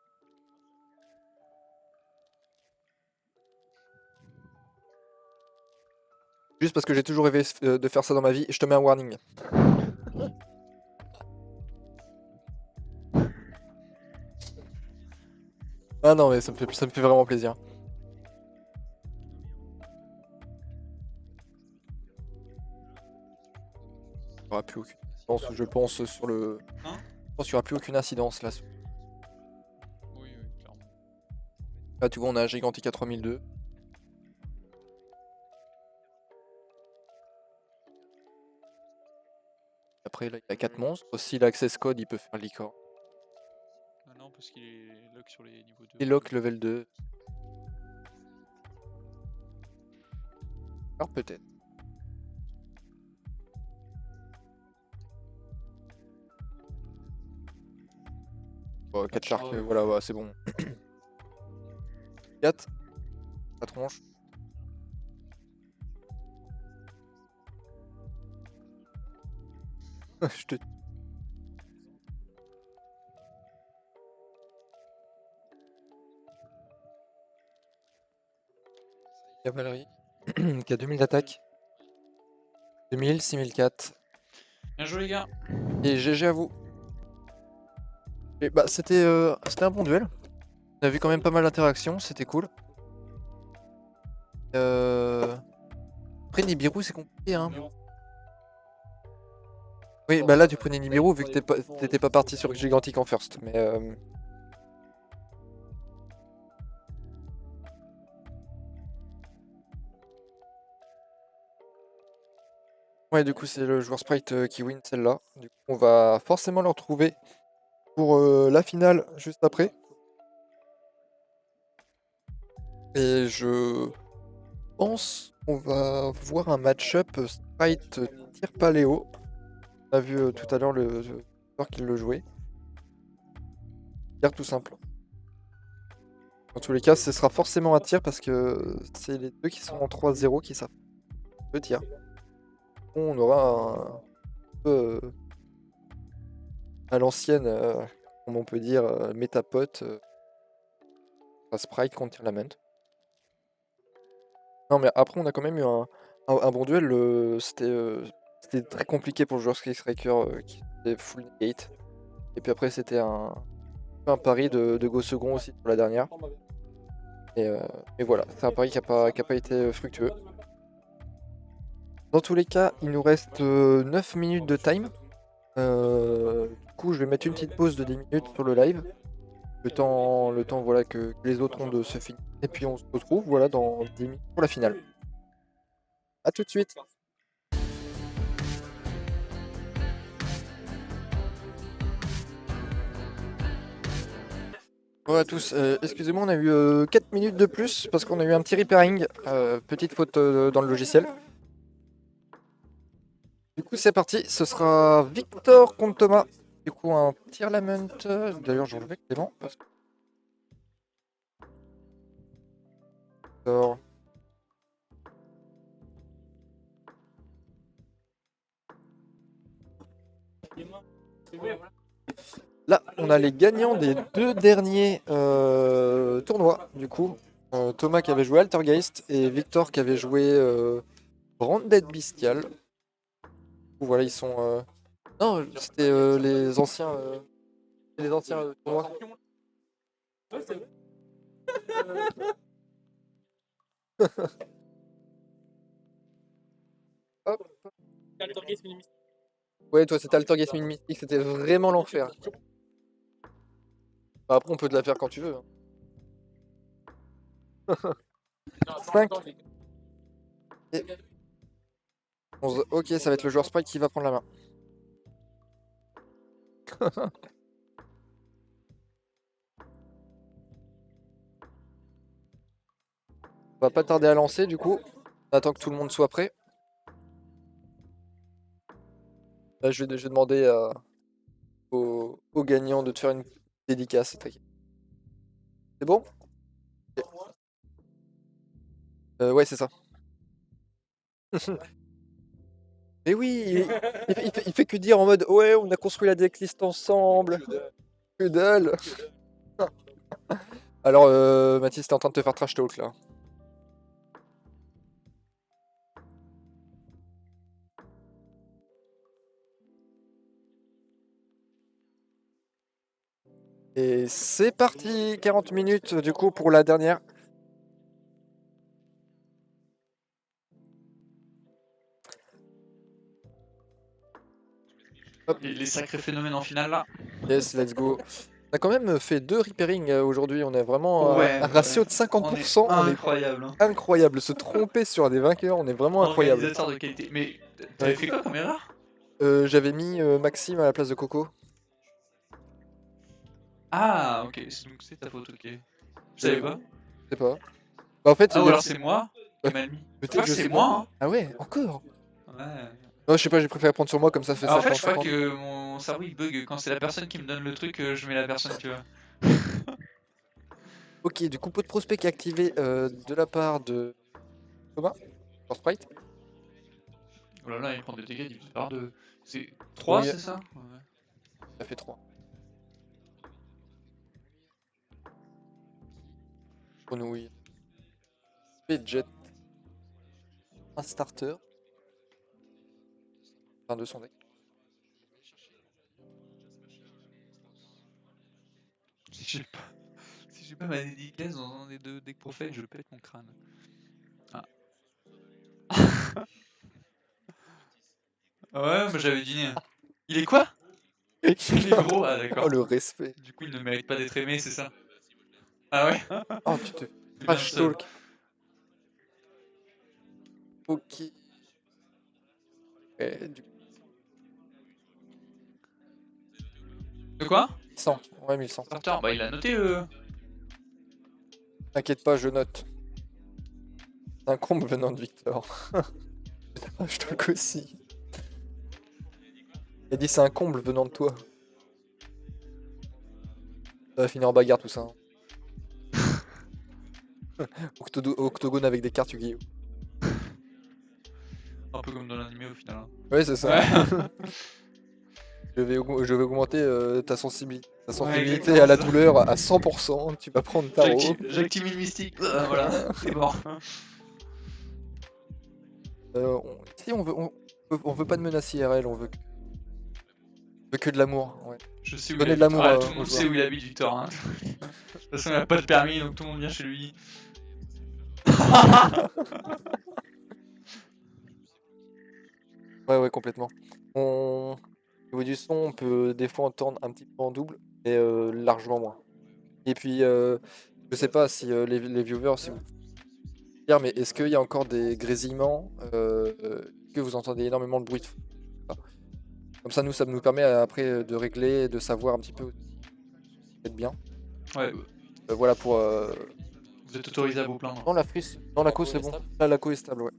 Juste parce que j'ai toujours rêvé de faire ça dans ma vie, je te mets un warning. Ah non mais ça me fait vraiment plaisir. Il n'y aura plus aucune incidence, je pense, sur le. Hein? Je pense qu'il n'y aura plus aucune incidence là. Oui, oui, clairement. Là tu vois on a un Gigantic à 3002. Après là il a 4 monstres. Aussi l'access code il peut faire licorne. Ah non, parce qu'il est lock sur les niveaux 2. Et lock level 2. Alors peut-être. Oh, 4 sharks, ouais. voilà, ouais, c'est bon. 4. La tronche. Je te. Cavalerie. Qui a 2000 d'attaque. 2000, 6004. Bien joué les gars. Et GG à vous. Et bah c'était un bon duel. On a vu quand même pas mal d'interactions, c'était cool. Après Nibiru c'est compliqué hein. Oui bah là tu prenais Nibiru vu que t'étais pas parti sur Gigantic en first. Mais ouais du coup c'est le joueur Sprite qui win celle-là. Du coup on va forcément le retrouver pour la finale juste après. Et je pense qu'on va voir un match-up Sprite Tir Paléo. On a vu tout à l'heure le joueur qui le jouait. Tir tout simple. Dans tous les cas, ce sera forcément un tir parce que c'est les deux qui sont en 3-0 qui savent. Deux tirs. On aura un peu à l'ancienne, comme on peut dire, métapote. Sprite contre Tirlament. Non, mais après, on a quand même eu un bon duel. C'était très compliqué pour le joueur Striker qui était full negate. Et puis après, c'était un pari de Go second aussi pour la dernière. Et voilà, c'est un pari qui a pas été fructueux. Dans tous les cas, il nous reste 9 minutes de time. Du coup, je vais mettre une petite pause de 10 minutes sur le live. Le temps voilà, que les autres ont de se finir. Et puis on se retrouve voilà, dans 10 minutes pour la finale. A tout de suite. Bonjour à tous, excusez-moi, on a eu 4 minutes de plus parce qu'on a eu un petit repairing, petite faute dans le logiciel. Du coup c'est parti, ce sera Victor contre Thomas. Du coup un petit lament, d'ailleurs je relevais Clément parce que... Victor. Là, on a les gagnants des 2 derniers tournois, du coup. Thomas qui avait joué Altergeist et Victor qui avait joué Branded Bestial. Du coup, voilà, ils sont... Non, c'était les anciens tournois. Hop. Ouais, toi c'était Altergeist Mini Mystique, c'était vraiment l'enfer. Bah, après, on peut te la faire quand tu veux. 5 et 11. Ok, ça va être le joueur Sprite qui va prendre la main. On va pas tarder à lancer du coup. On attend que tout le monde soit prêt. Là, je vais demander aux gagnants de te faire une dédicace. C'est bon? Ok. Ouais, c'est ça. Mais oui, il fait que dire en mode ouais, on a construit la decklist ensemble. Que dalle. Alors, Mathis, t'es en train de te faire trash talk là. Et c'est parti, 40 minutes du coup pour la dernière. Hop. Les sacrés phénomènes en finale là. Yes, let's go. On a quand même fait 2 repairings aujourd'hui, on a vraiment un ratio de 50%. On est incroyable. Hein. Incroyable, se tromper sur des vainqueurs, on est vraiment incroyable. Organisateur de qualité. Mais t'avais fait quoi comme erreur? J'avais mis Maxime à la place de Coco. Ah, ok, donc c'est ta faute, ok. Vous savez pas? Je sais pas. Bah, en fait, ou alors c'est moi qui m'a mis. Peut-être que c'est moi. Hein. Ah ouais, encore? Ouais. Non, je sais pas, j'ai préféré prendre sur moi comme ça fait ça. En fait, je crois que mon cerveau il bug quand c'est la personne qui me donne le truc, je mets la personne, tu vois. Ok, du coup, pot de prospect qui est activé de la part de Thomas, pour Sprite. Oh là là, il prend des dégâts divisé par 2. C'est 3, oui. C'est ça? Ouais. Ça fait 3. Grenouille. Jet. Un starter. Fin de son deck. Si j'ai pas ma dédicace dans un des 2 decks prophètes, je pète mon crâne. Ah. Ouais, moi j'avais dîné. Il est quoi? Il est gros, ah d'accord. Oh le respect. Du coup il ne mérite pas d'être aimé, c'est ça? Ah ouais? Oh tu te... Trash talk. Ok. De quoi? 1100, ouais 1100. Starter, bah il a noté T'inquiète pas, je note. Un comble venant de Victor. Je te le aussi. Il a dit c'est un comble venant de toi. Ça va finir en bagarre tout ça. Hein. Octogone avec des cartes Yu-Gi-Oh! Un peu comme dans l'animé au final. Hein. Ouais c'est ça. Ouais. Je vais augmenter ta sensibilité à la douleur à 100%. Tu vas prendre ta roue. J'active une mystique. Voilà, c'est mort. Si on veut pas de menace IRL, on veut que de l'amour. Ouais. Je sais où il Donnez de habite. l'amour Ah, aux tout le monde sait joueurs. où il habite, Victor. Hein. De toute façon, il n'a pas de permis, donc tout le monde vient chez lui. Ouais, complètement. Au niveau du son, on peut des fois entendre un petit peu en double, mais largement moins. Et puis, je sais pas si les viewers, si vous dire, mais est-ce qu'il y a encore des grésillements que vous entendez énormément de bruit de fond? Comme ça, ça nous permet après de régler, de savoir un petit peu être bien. Ouais, Voilà pour. vous êtes autorisé à vous plaindre. Non, la frise, non, la co, c'est bon. Là, la co est stable, ouais.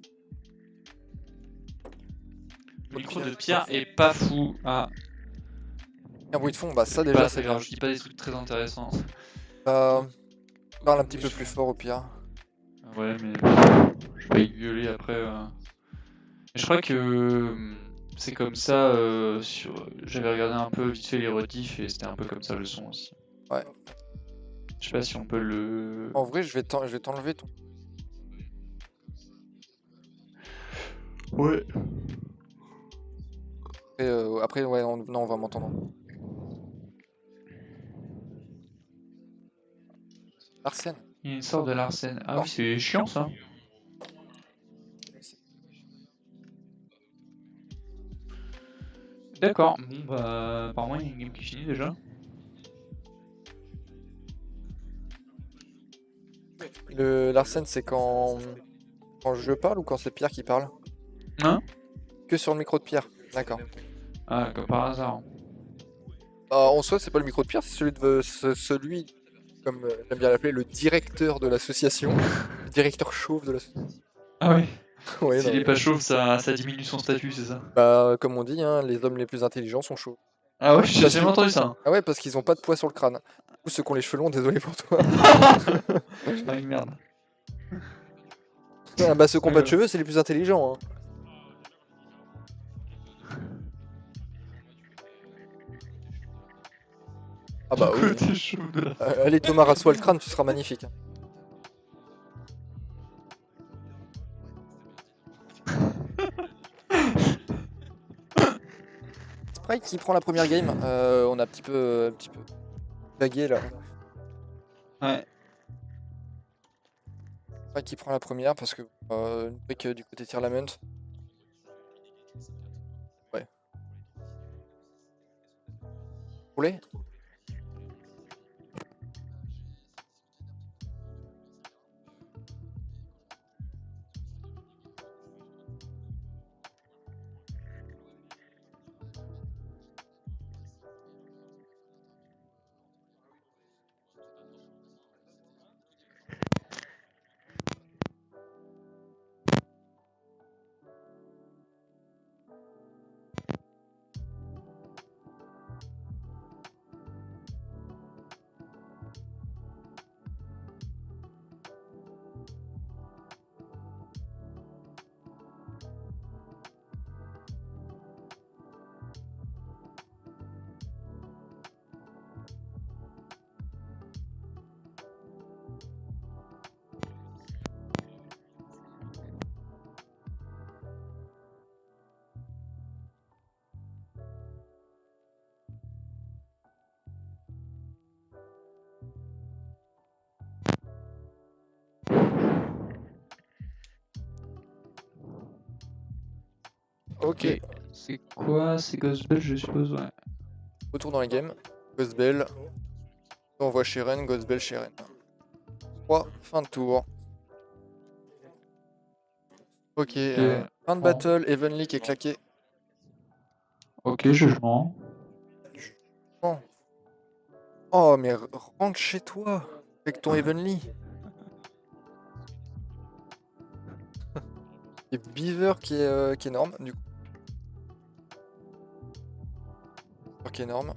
Le micro de Pierre est pas fou. Ah, Un bruit de fond, bah ça pas déjà, très c'est bien. grave, je dis pas des trucs très intéressants. Parle un petit peu plus fort au pire. Ouais, mais je vais pas y gueuler après. Mais je crois que c'est comme ça. J'avais regardé un peu vite fait les rediffs et c'était un peu comme ça le son aussi. Ouais. Je sais pas si on peut le. En vrai, je vais t'enlever ton. Ouais. Après ouais, non, on va m'entendre. Arsène. Il y a une sorte de Larsen. Ah oui, c'est chiant ça. D'accord. Bon bah apparemment il y a une game qui finit déjà. L'Arsène, c'est quand je parle ou quand c'est Pierre qui parle? Hein? Que sur le micro de Pierre. D'accord. Ah, comme par hasard. En soi, c'est pas le micro de Pierre, c'est celui, comme j'aime bien l'appeler, le directeur de l'association. Le directeur chauve de l'association. Ah ouais. Ouais, S'il non. est pas chauve, ça diminue son statut, c'est ça? Bah, comme on dit, hein, les hommes les plus intelligents sont chauves. Ah ouais, j'ai Parce jamais que- entendu ça. Ah ouais, parce qu'ils ont pas de poids sur le crâne. Ou ceux qui ont les cheveux longs, désolé pour toi. Ah une merde. Ah bah, ceux qui ont pas de cheveux, c'est les plus intelligents. Hein. Ah bah oui. T'es chauve de la... Allez, Thomas, rassois le crâne, tu seras magnifique. Sprite qui prend la première game. On a un petit peu bagué là. Ouais. Sprite qui prend la première parce que une brique du côté Tirlament. Ouais. Roulez. Ok. C'est quoi? C'est Ghostbell, je suppose, ouais. Retour dans la game. Ghostbell. On voit Sheren, Ghostbell, Sheren. 3, fin de tour. Ok, fin de battle, Evenly qui est claqué. Ok, jugement. Oh, mais rentre chez toi avec ton Evenly. Et Beaver qui est énorme, du coup. Beaver qui est énorme.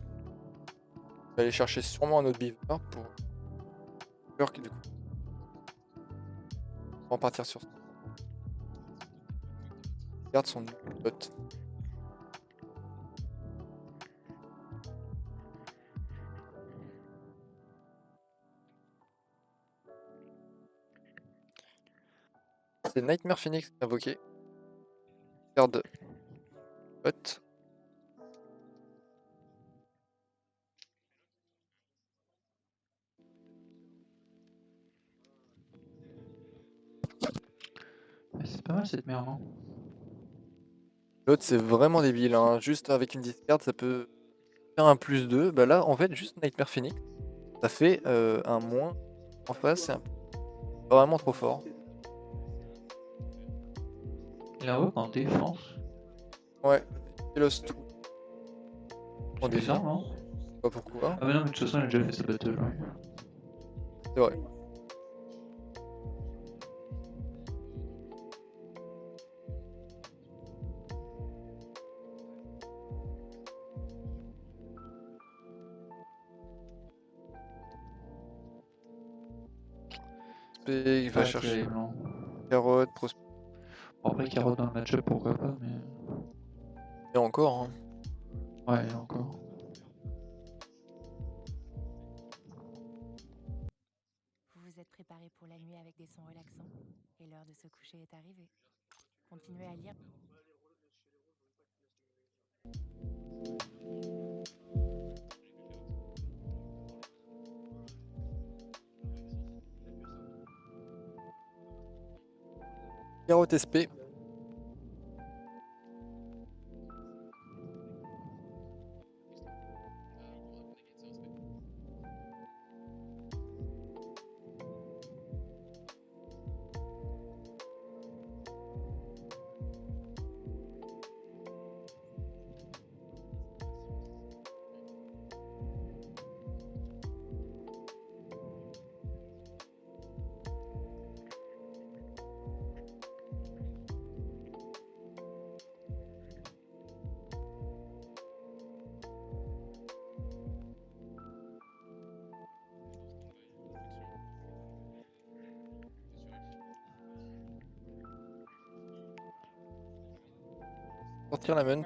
Je vais aller chercher sûrement un autre Beaver pour. Beaver qui, du coup. On va partir sur ça. Regarde son bot. C'est Nightmare Phoenix invoqué. Garde. Hot. C'est pas mal cette merde, hein. L'autre, c'est vraiment débile, hein. Juste avec une discard, ça peut faire un +2. Bah là, en fait, juste Nightmare Phoenix, ça fait un moins en face. C'est vraiment trop fort. Il invoque en défense. Ouais. Et Lost tout. En C'est bizarre, défense. non? Pas pourquoi. Ah mais non, mais de toute façon, il a déjà fait sa battle. Ouais. C'est vrai. Il va Pas chercher terrible, non. carotte, prospect. Bon, après, carotte dans le match-up, pourquoi pas, mais. Et encore, hein. Ouais, encore. Vous vous êtes préparé pour la nuit avec des sons relaxants et l'heure de se coucher est arrivée. Continuez à lire. Carotte SP. Sortir la munt.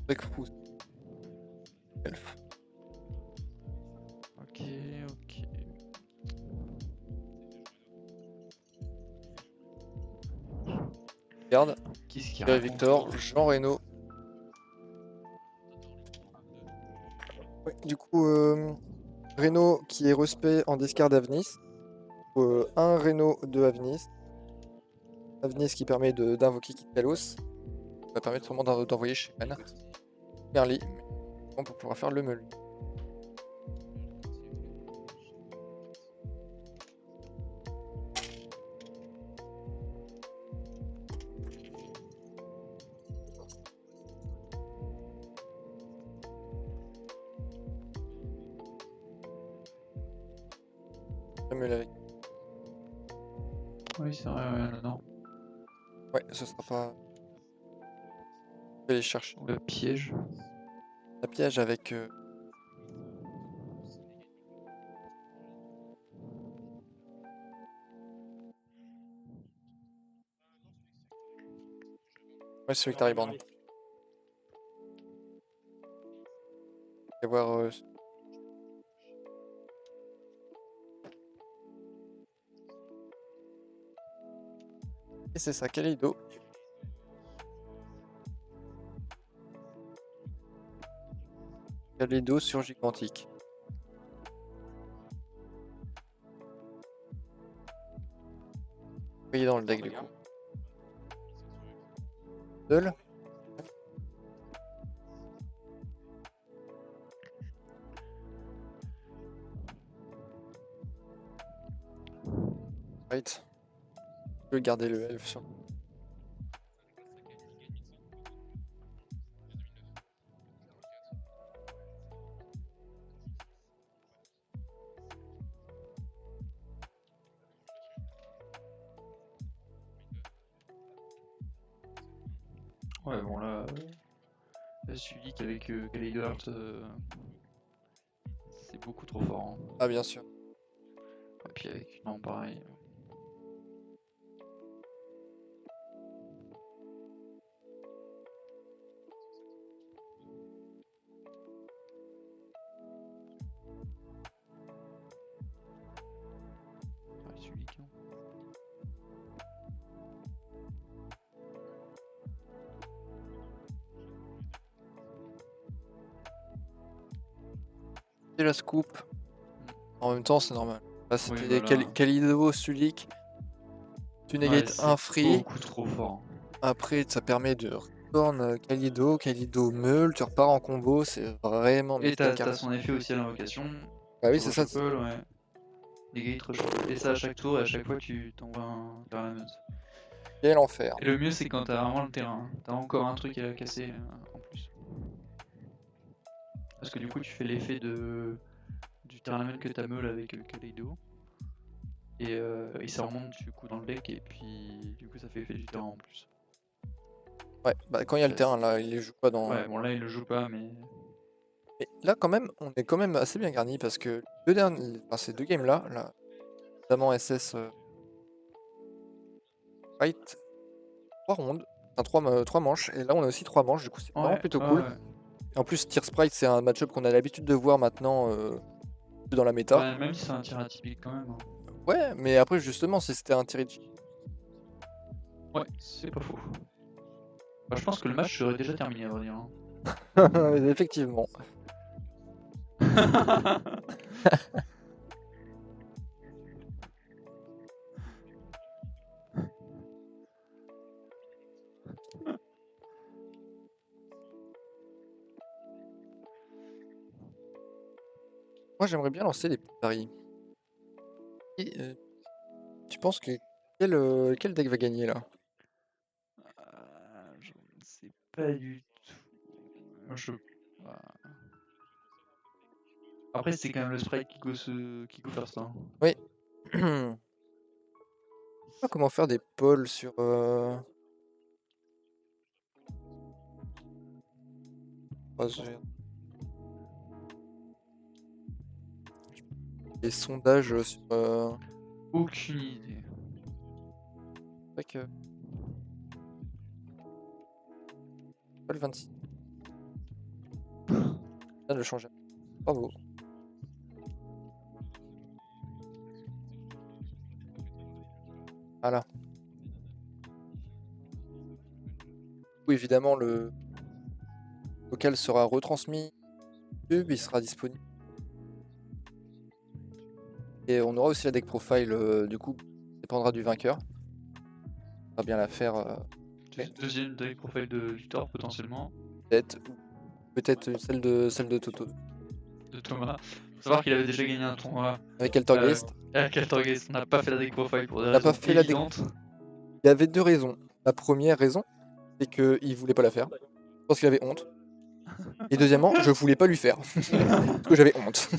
Breakthrough. Elf. Ok, ok. Garde. Qu'est-ce qu'il Thierry raconte? Victor. Jean Reno. Ouais, du coup, Reno qui est respect en discard Avnis. Un Reno de Avnis. Avnis qui permet d'invoquer Kitkalos. Ça va permettre sûrement d'envoyer chez Man. Merly. Pour pouvoir faire le meul. Le meul avec. Oui, c'est vrai, ouais, non. Ouais, ce sera pas. Je vais aller chercher. Le piège. La piège avec. Ouais, celui que t'as reborn. Et voir. Et c'est ça, Kaleido. Kaleido sur Gigantique. Voyez dans le deck du coup. Seul. Right. Je peux garder le elf sur. Ouais, bon là. Là, celui qu'avec Kaleido Heart, c'est beaucoup trop fort. Hein. Ah, bien sûr. Et puis avec. Non, pareil. Ouais, celui qui. la scoop. En même temps, c'est normal. Là, Oui, c'était voilà. Kalido, Sulik. Tu Ouais, négates un c'est free. beaucoup trop fort. Après, ça permet de return Kalido, Kalido meul. Tu repars en combo. C'est vraiment Et méga t'as carré. son effet aussi à l'invocation. Bah oui, Tu c'est ça. reshuffle, ouais. Negate, reshuffle. Et ça à chaque tour, et à chaque fois tu t'envoies un tournament. Quel enfer. Et le mieux c'est quand t'as vraiment le terrain. T'as encore un truc à casser en plus. Parce que du coup tu fais l'effet du tournament que t'as meul avec Kaleido. Et ça remonte du coup dans le deck et puis du coup ça fait effet du terrain en plus. Ouais, bah quand il y a le terrain, là, il les joue pas dans. Ouais, bon là il le joue pas mais... Mais là, quand même, on est quand même assez bien garni parce que ces deux games là, notamment SS Fight, 3 rondes, enfin 3 manches, et là on a aussi 3 manches, du coup c'est vraiment Ouais, plutôt ouais, cool. ouais. Et en plus, Tear Sprite, c'est un match-up qu'on a l'habitude de voir maintenant dans la méta. Bah, même si c'est un tir atypique quand même. Hein. Ouais, mais après, justement, si c'était un tir. Ouais, c'est pas faux. Bah, je pense que le match serait déjà terminé à vrai dire. Hein. Effectivement. Moi, j'aimerais bien lancer des petits paris. Et, tu penses que quel deck va gagner là? Je ne sais pas du tout. Je... Après, c'est quand même le sprite qui go first. Hein. Oui. Je sais pas comment faire des polls sur. Des sondages sur. Aucune idée. C'est vrai que. Pas le 26. Ça de le changer. Bravo. Voilà. Oui, évidemment, le vocal sera retransmis. Il sera disponible. Et on aura aussi la deck profile, du coup, dépendra du vainqueur. On va bien la faire. Deuxième deck profile du Thor potentiellement. Peut-être celle de Toto. De Thomas. Faut savoir qu'il avait déjà gagné un tournoi. Avec Altergeist. Avec Altergeist, on n'a pas fait la deck profile pour des On n'a pas raisons fait la deck. évidentes. Il y avait 2 raisons. La première raison, c'est qu'il voulait pas la faire. Je pense qu'il avait honte. Et deuxièmement, je voulais pas lui faire. Parce que j'avais honte.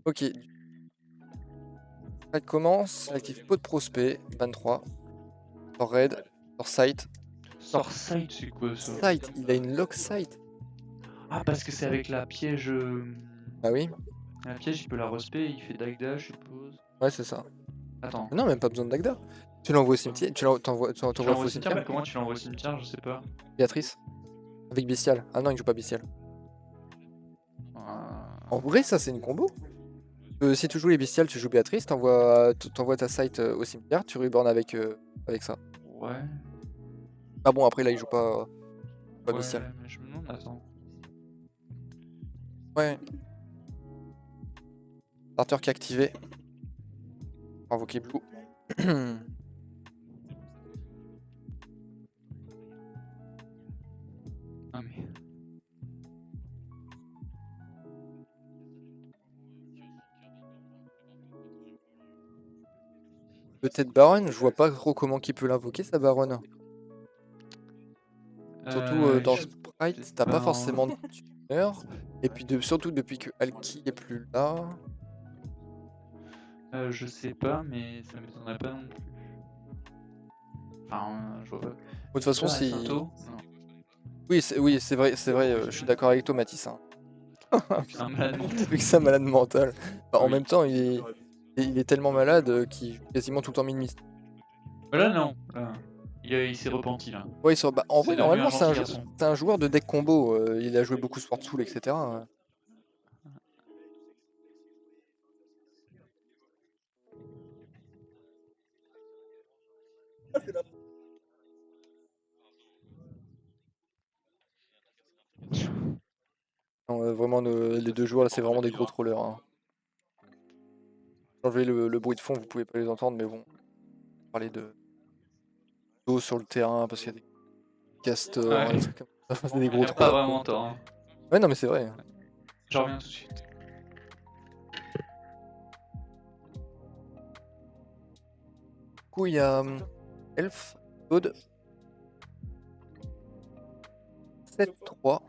Ok. Elle commence, active pot de prospect, 23. Sort raid, sort site. Sort site, c'est quoi ça? Site, il a une lock site. Ah, parce que c'est avec la piège. Ah oui. La piège, il peut la respect, il fait Dagda, je suppose. Ouais, c'est ça. Attends. Non, même pas besoin de Dagda. Tu l'envoies au cimetière. Tu l'envoies au cimetière. Mais comment tu l'envoies au cimetière? Je sais pas. Béatrice. Avec Bestial. Ah non, il joue pas Bestial. En vrai, ça, c'est une combo. Si tu joues les Bestial, tu joues Béatrice, t'envoies ta site au cimetière, tu reborn avec ça. Ouais. Ah bon, après là, il joue pas Ouais, Bestial. mais je me demande, attends. Ouais. Starter qui est activé. Invoquer Blue. Ah, mais. Peut-être Baron, je vois pas trop comment qui peut l'invoquer, sa Baron. Surtout dans Sprite, t'as pas forcément de tuner. Et puis surtout depuis que Alki est plus là. Je sais pas, mais ça m'étonnerait pas non plus. Enfin, je vois pas. De toute façon, si. Non. Oui, c'est vrai, je suis d'accord avec toi, Mathis. Hein. Vu que c'est un malade mental. Vu que c'est un malade mental. Enfin, en même temps, il est tellement malade qu'il joue quasiment tout le temps mid-mist. Là, non. Là. Il s'est repenti là. Ouais, en vrai, normalement, c'est c'est un joueur de deck combo. Il a joué beaucoup Sword Soul, etc. Non, vraiment, les deux joueurs, là, c'est vraiment des gros trollers. Hein. Enlevez le bruit de fond, vous pouvez pas les entendre, mais bon. Parler d'eau sur le terrain parce qu'il y a des castors, Ouais. des trucs comme ça. C'est des Il gros a pas trollers. vraiment tort. Hein. Ouais, non, mais c'est vrai. Je reviens tout de suite. Du coup, il y a Elf, Toad, 7-3.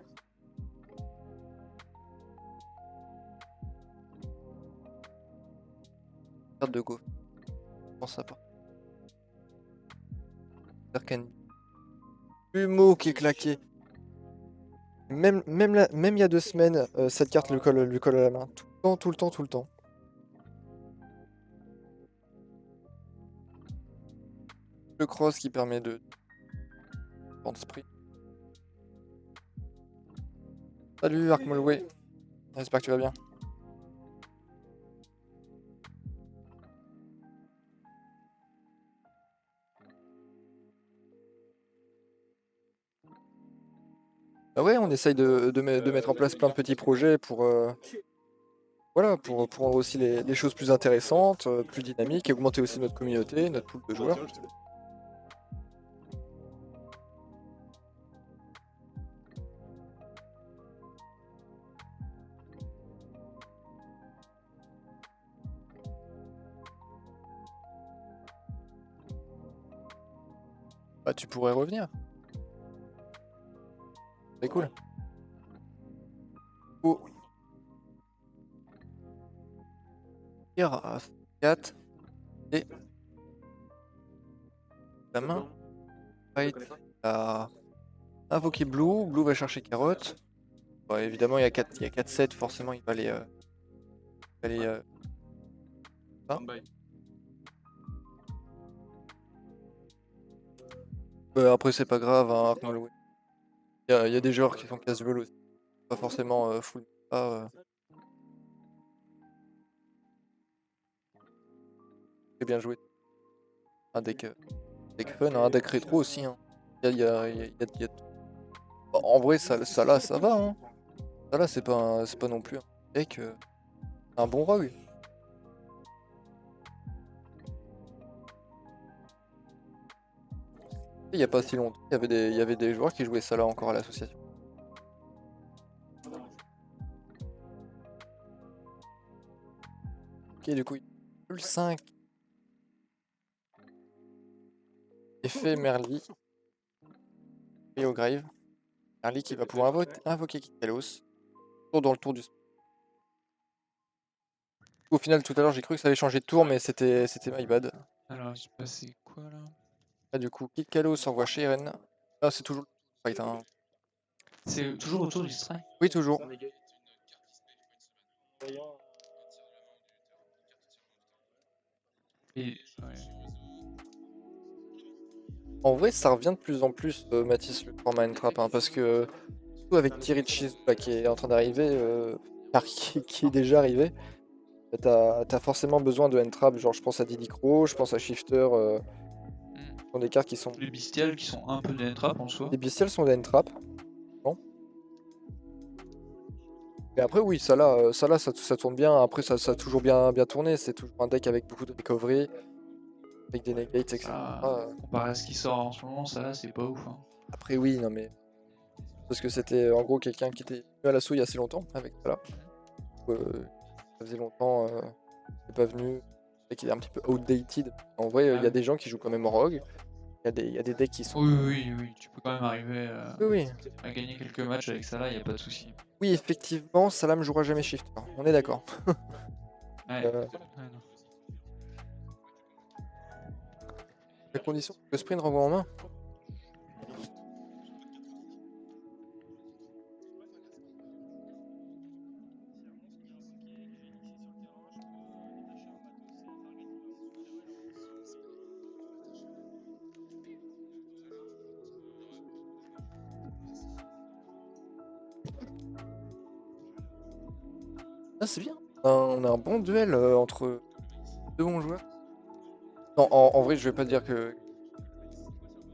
Carte de go. Je pense à pas. Arcane. Humo qui est claqué. Même il y a 2 semaines, cette carte lui colle à la main. Tout le temps. Le cross qui permet de sprint. Salut Arc Molway. J'espère que tu vas bien. Bah ouais, on essaye de mettre en place plein de petits projets pour voilà, pour rendre aussi les choses plus intéressantes, plus dynamiques, et augmenter aussi notre communauté, notre pool de joueurs. Bah tu pourrais revenir. C'est cool. Oh. Tire à 4 et la main. Fight a invoqué Blue. Blue va chercher Carotte. Bon, évidemment, il y a 4-7, forcément, il va aller. Après, c'est pas grave, hein, Arc Molway. Il y a des joueurs qui sont casse-vol aussi. Pas forcément full. Très bien joué. Un deck fun, un deck rétro aussi. Hein. En vrai, ça là, ça va. Hein. Ça là, c'est pas non plus un deck. Un bon rogue. Il y a pas si longtemps, il y avait des joueurs qui jouaient ça là encore à l'association. Ok, du coup, le 5. Effet Merli. Et au grave. Merli qui va pouvoir invoquer Kikalos. Tour dans le tour du. Au final, tout à l'heure, j'ai cru que ça allait changer de tour, mais c'était my bad. Alors, il se passait quoi là? Ah, du coup, Kikalos envoie chez Eren. Ah, c'est toujours fight, hein. C'est toujours autour du strike? Oui, toujours. Et, ouais. En vrai, ça revient de plus en plus, Mathis, le format N-Trap, hein, parce que surtout avec Thierry Chiz qui est en train d'arriver, qui est déjà arrivé, t'as forcément besoin de N-Trap. Genre, je pense à Diddy Crow, je pense à Shifter. Ce sont des cartes qui sont. Les bestiales qui sont un peu des N-Trap en soi. Les bestiales sont des N-Trap. Non. Et après, oui, ça tourne bien. Après, ça a toujours bien tourné. C'est toujours un deck avec beaucoup de recovery, avec des negates, etc. Comparé à ce qui sort en ce moment, ça là, c'est pas ouf. Hein. Après, oui, non mais. Parce que c'était en gros quelqu'un qui était venu à l'assaut il y a assez longtemps avec ça là. Ça faisait longtemps qu'il n'est pas venu et qu'il est un petit peu outdated. En vrai, il y a des gens qui jouent quand même en rogue. Il y a des decks qui sont. Oui, tu peux quand même arriver Oui. à gagner quelques matchs avec ça là, il n'y a pas de souci. Oui, effectivement, Salam jouera jamais Shifter. On est d'accord. Ouais. La condition que Sprint renvoie en main. Ah, c'est bien. On a un bon duel entre deux bons joueurs. Non, en vrai, je vais pas dire que.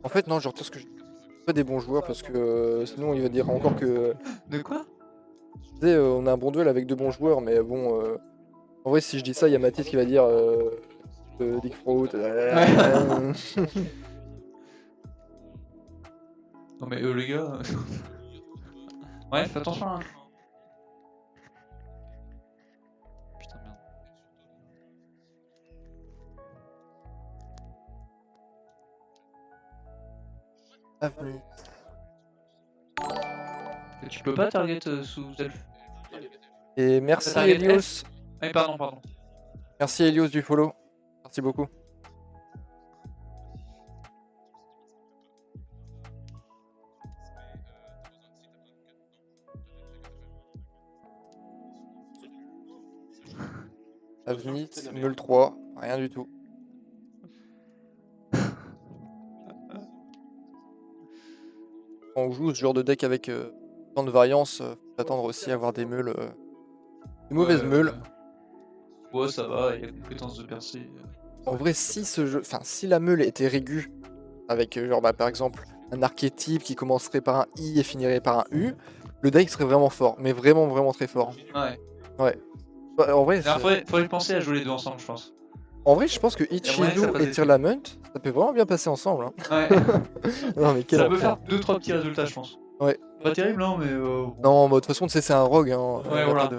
En fait, non, je retire ce que je dis. Pas des bons joueurs parce que sinon il va dire encore que. De quoi? Tu sais, on a un bon duel avec 2 bons joueurs, mais bon, en vrai, si je dis ça, il y a Mathis qui va dire Dick Fruit. Non mais les gars. Ouais, fais attention hein. Putain merde. Avenue. Et tu peux pas target sous elf. Et merci target Helios. Ah pardon. Merci Helios du follow. Merci beaucoup. Avenue, Meul 3, rien du tout. Quand on joue ce genre de deck avec tant de variance, faut s'attendre aussi à avoir des meules. Des mauvaises meules. Ouais, ça va, il y a compétence de percer. En vrai, si ce jeu, enfin, si la meule était régue, avec genre par exemple un archétype qui commencerait par un I et finirait par un U, le deck serait vraiment fort, mais vraiment très fort. Ouais. Ouais. Bah, en vrai, faudrait penser à jouer les deux ensemble, je pense. En vrai, je pense que Y a moyen que ça Ichizu fasse et des Tirlament, ça peut vraiment bien passer ensemble. Hein. Ouais. Non, mais quel Ça peut enfer. faire 2-3 petits résultats, je pense. Ouais. Pas terrible, hein, mais. Non, bah, de toute façon, tu sais, c'est un rogue. Hein. Ouais, voilà.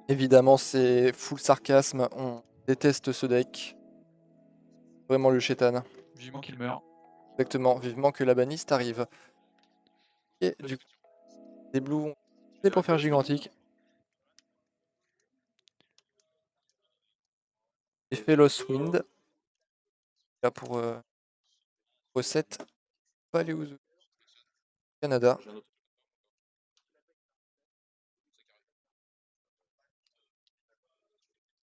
Évidemment, c'est full sarcasme. On déteste ce deck. Vraiment le chétan. Vivement qu'il meurt. Exactement. Vivement que la banniste arrive. Et du coup, des blues, c'est pour faire gigantique. Effet Lost Wind. Là pour recette. Paléozo. Canada.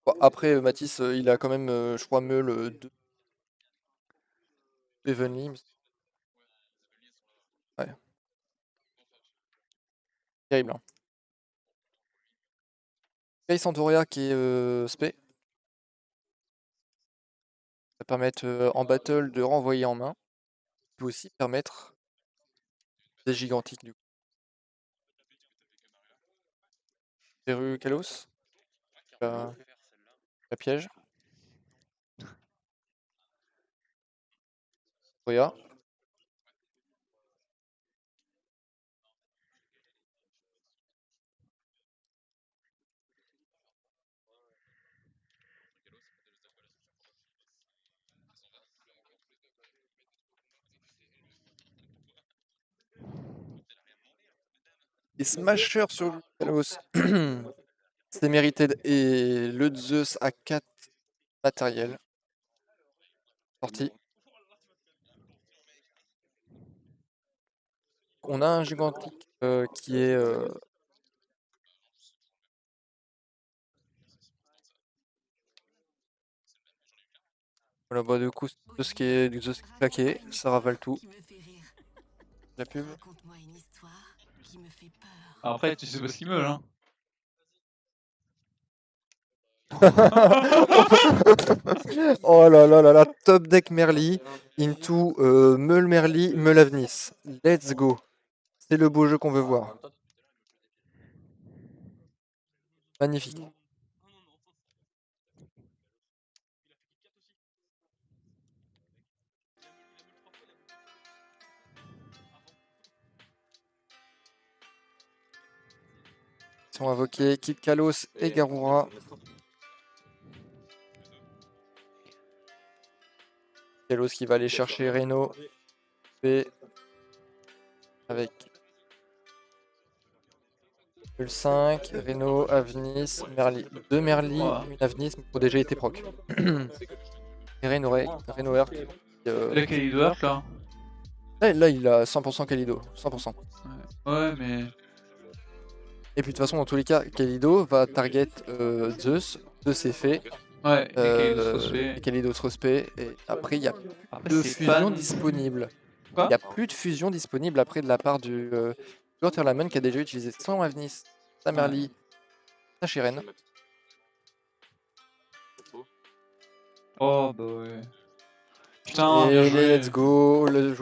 Bon, après, Mathis, il a quand même, je crois, Meul 2. Evenly. Ouais. Terrible. Hein. Kai Santoria qui est spé. Ça va permettre en battle de renvoyer en main. Ça peut aussi permettre des gigantiques du coup. Peru Kalos. La piège. Roya. Et Smasher sur Kalos. C'est mérité. Et le Zeus à 4 matériel. Sorti. On a un gigantique qui est. Voilà, bah du coup, Zeus qui est du Zeus claqué, ça ravale tout. La pub. Après, tu sais pas ce qu'ils veulent, hein. Oh là là là là, top deck Merli into Meul Merli, Meul Avnis. Let's go. C'est le beau jeu qu'on veut voir. Magnifique. Ils sont invoqués Kid Kalos et Garura. Kalos qui va aller chercher Reno. Et avec Meul 5, Reno, Avnis, Merli. 2 Merli, une Avnis, mais qui ont déjà été proc. Et Reno Earth. Là, Kalido Earth, là. Là, il a 100% Kalido. 100%. Ouais, mais. Et puis de toute façon, dans tous les cas, Kalido va target Zeus. Zeus est fait. Ouais, et Kalido se respect. Et après, il n'y a plus de fusion disponible. Quoi ? Il n'y a plus de fusion disponible après de la part du Tirlament qui a déjà utilisé son Avnis, sa Merli, sa Shiren. Oh bah ouais. Putain, et bien joué. let's go, le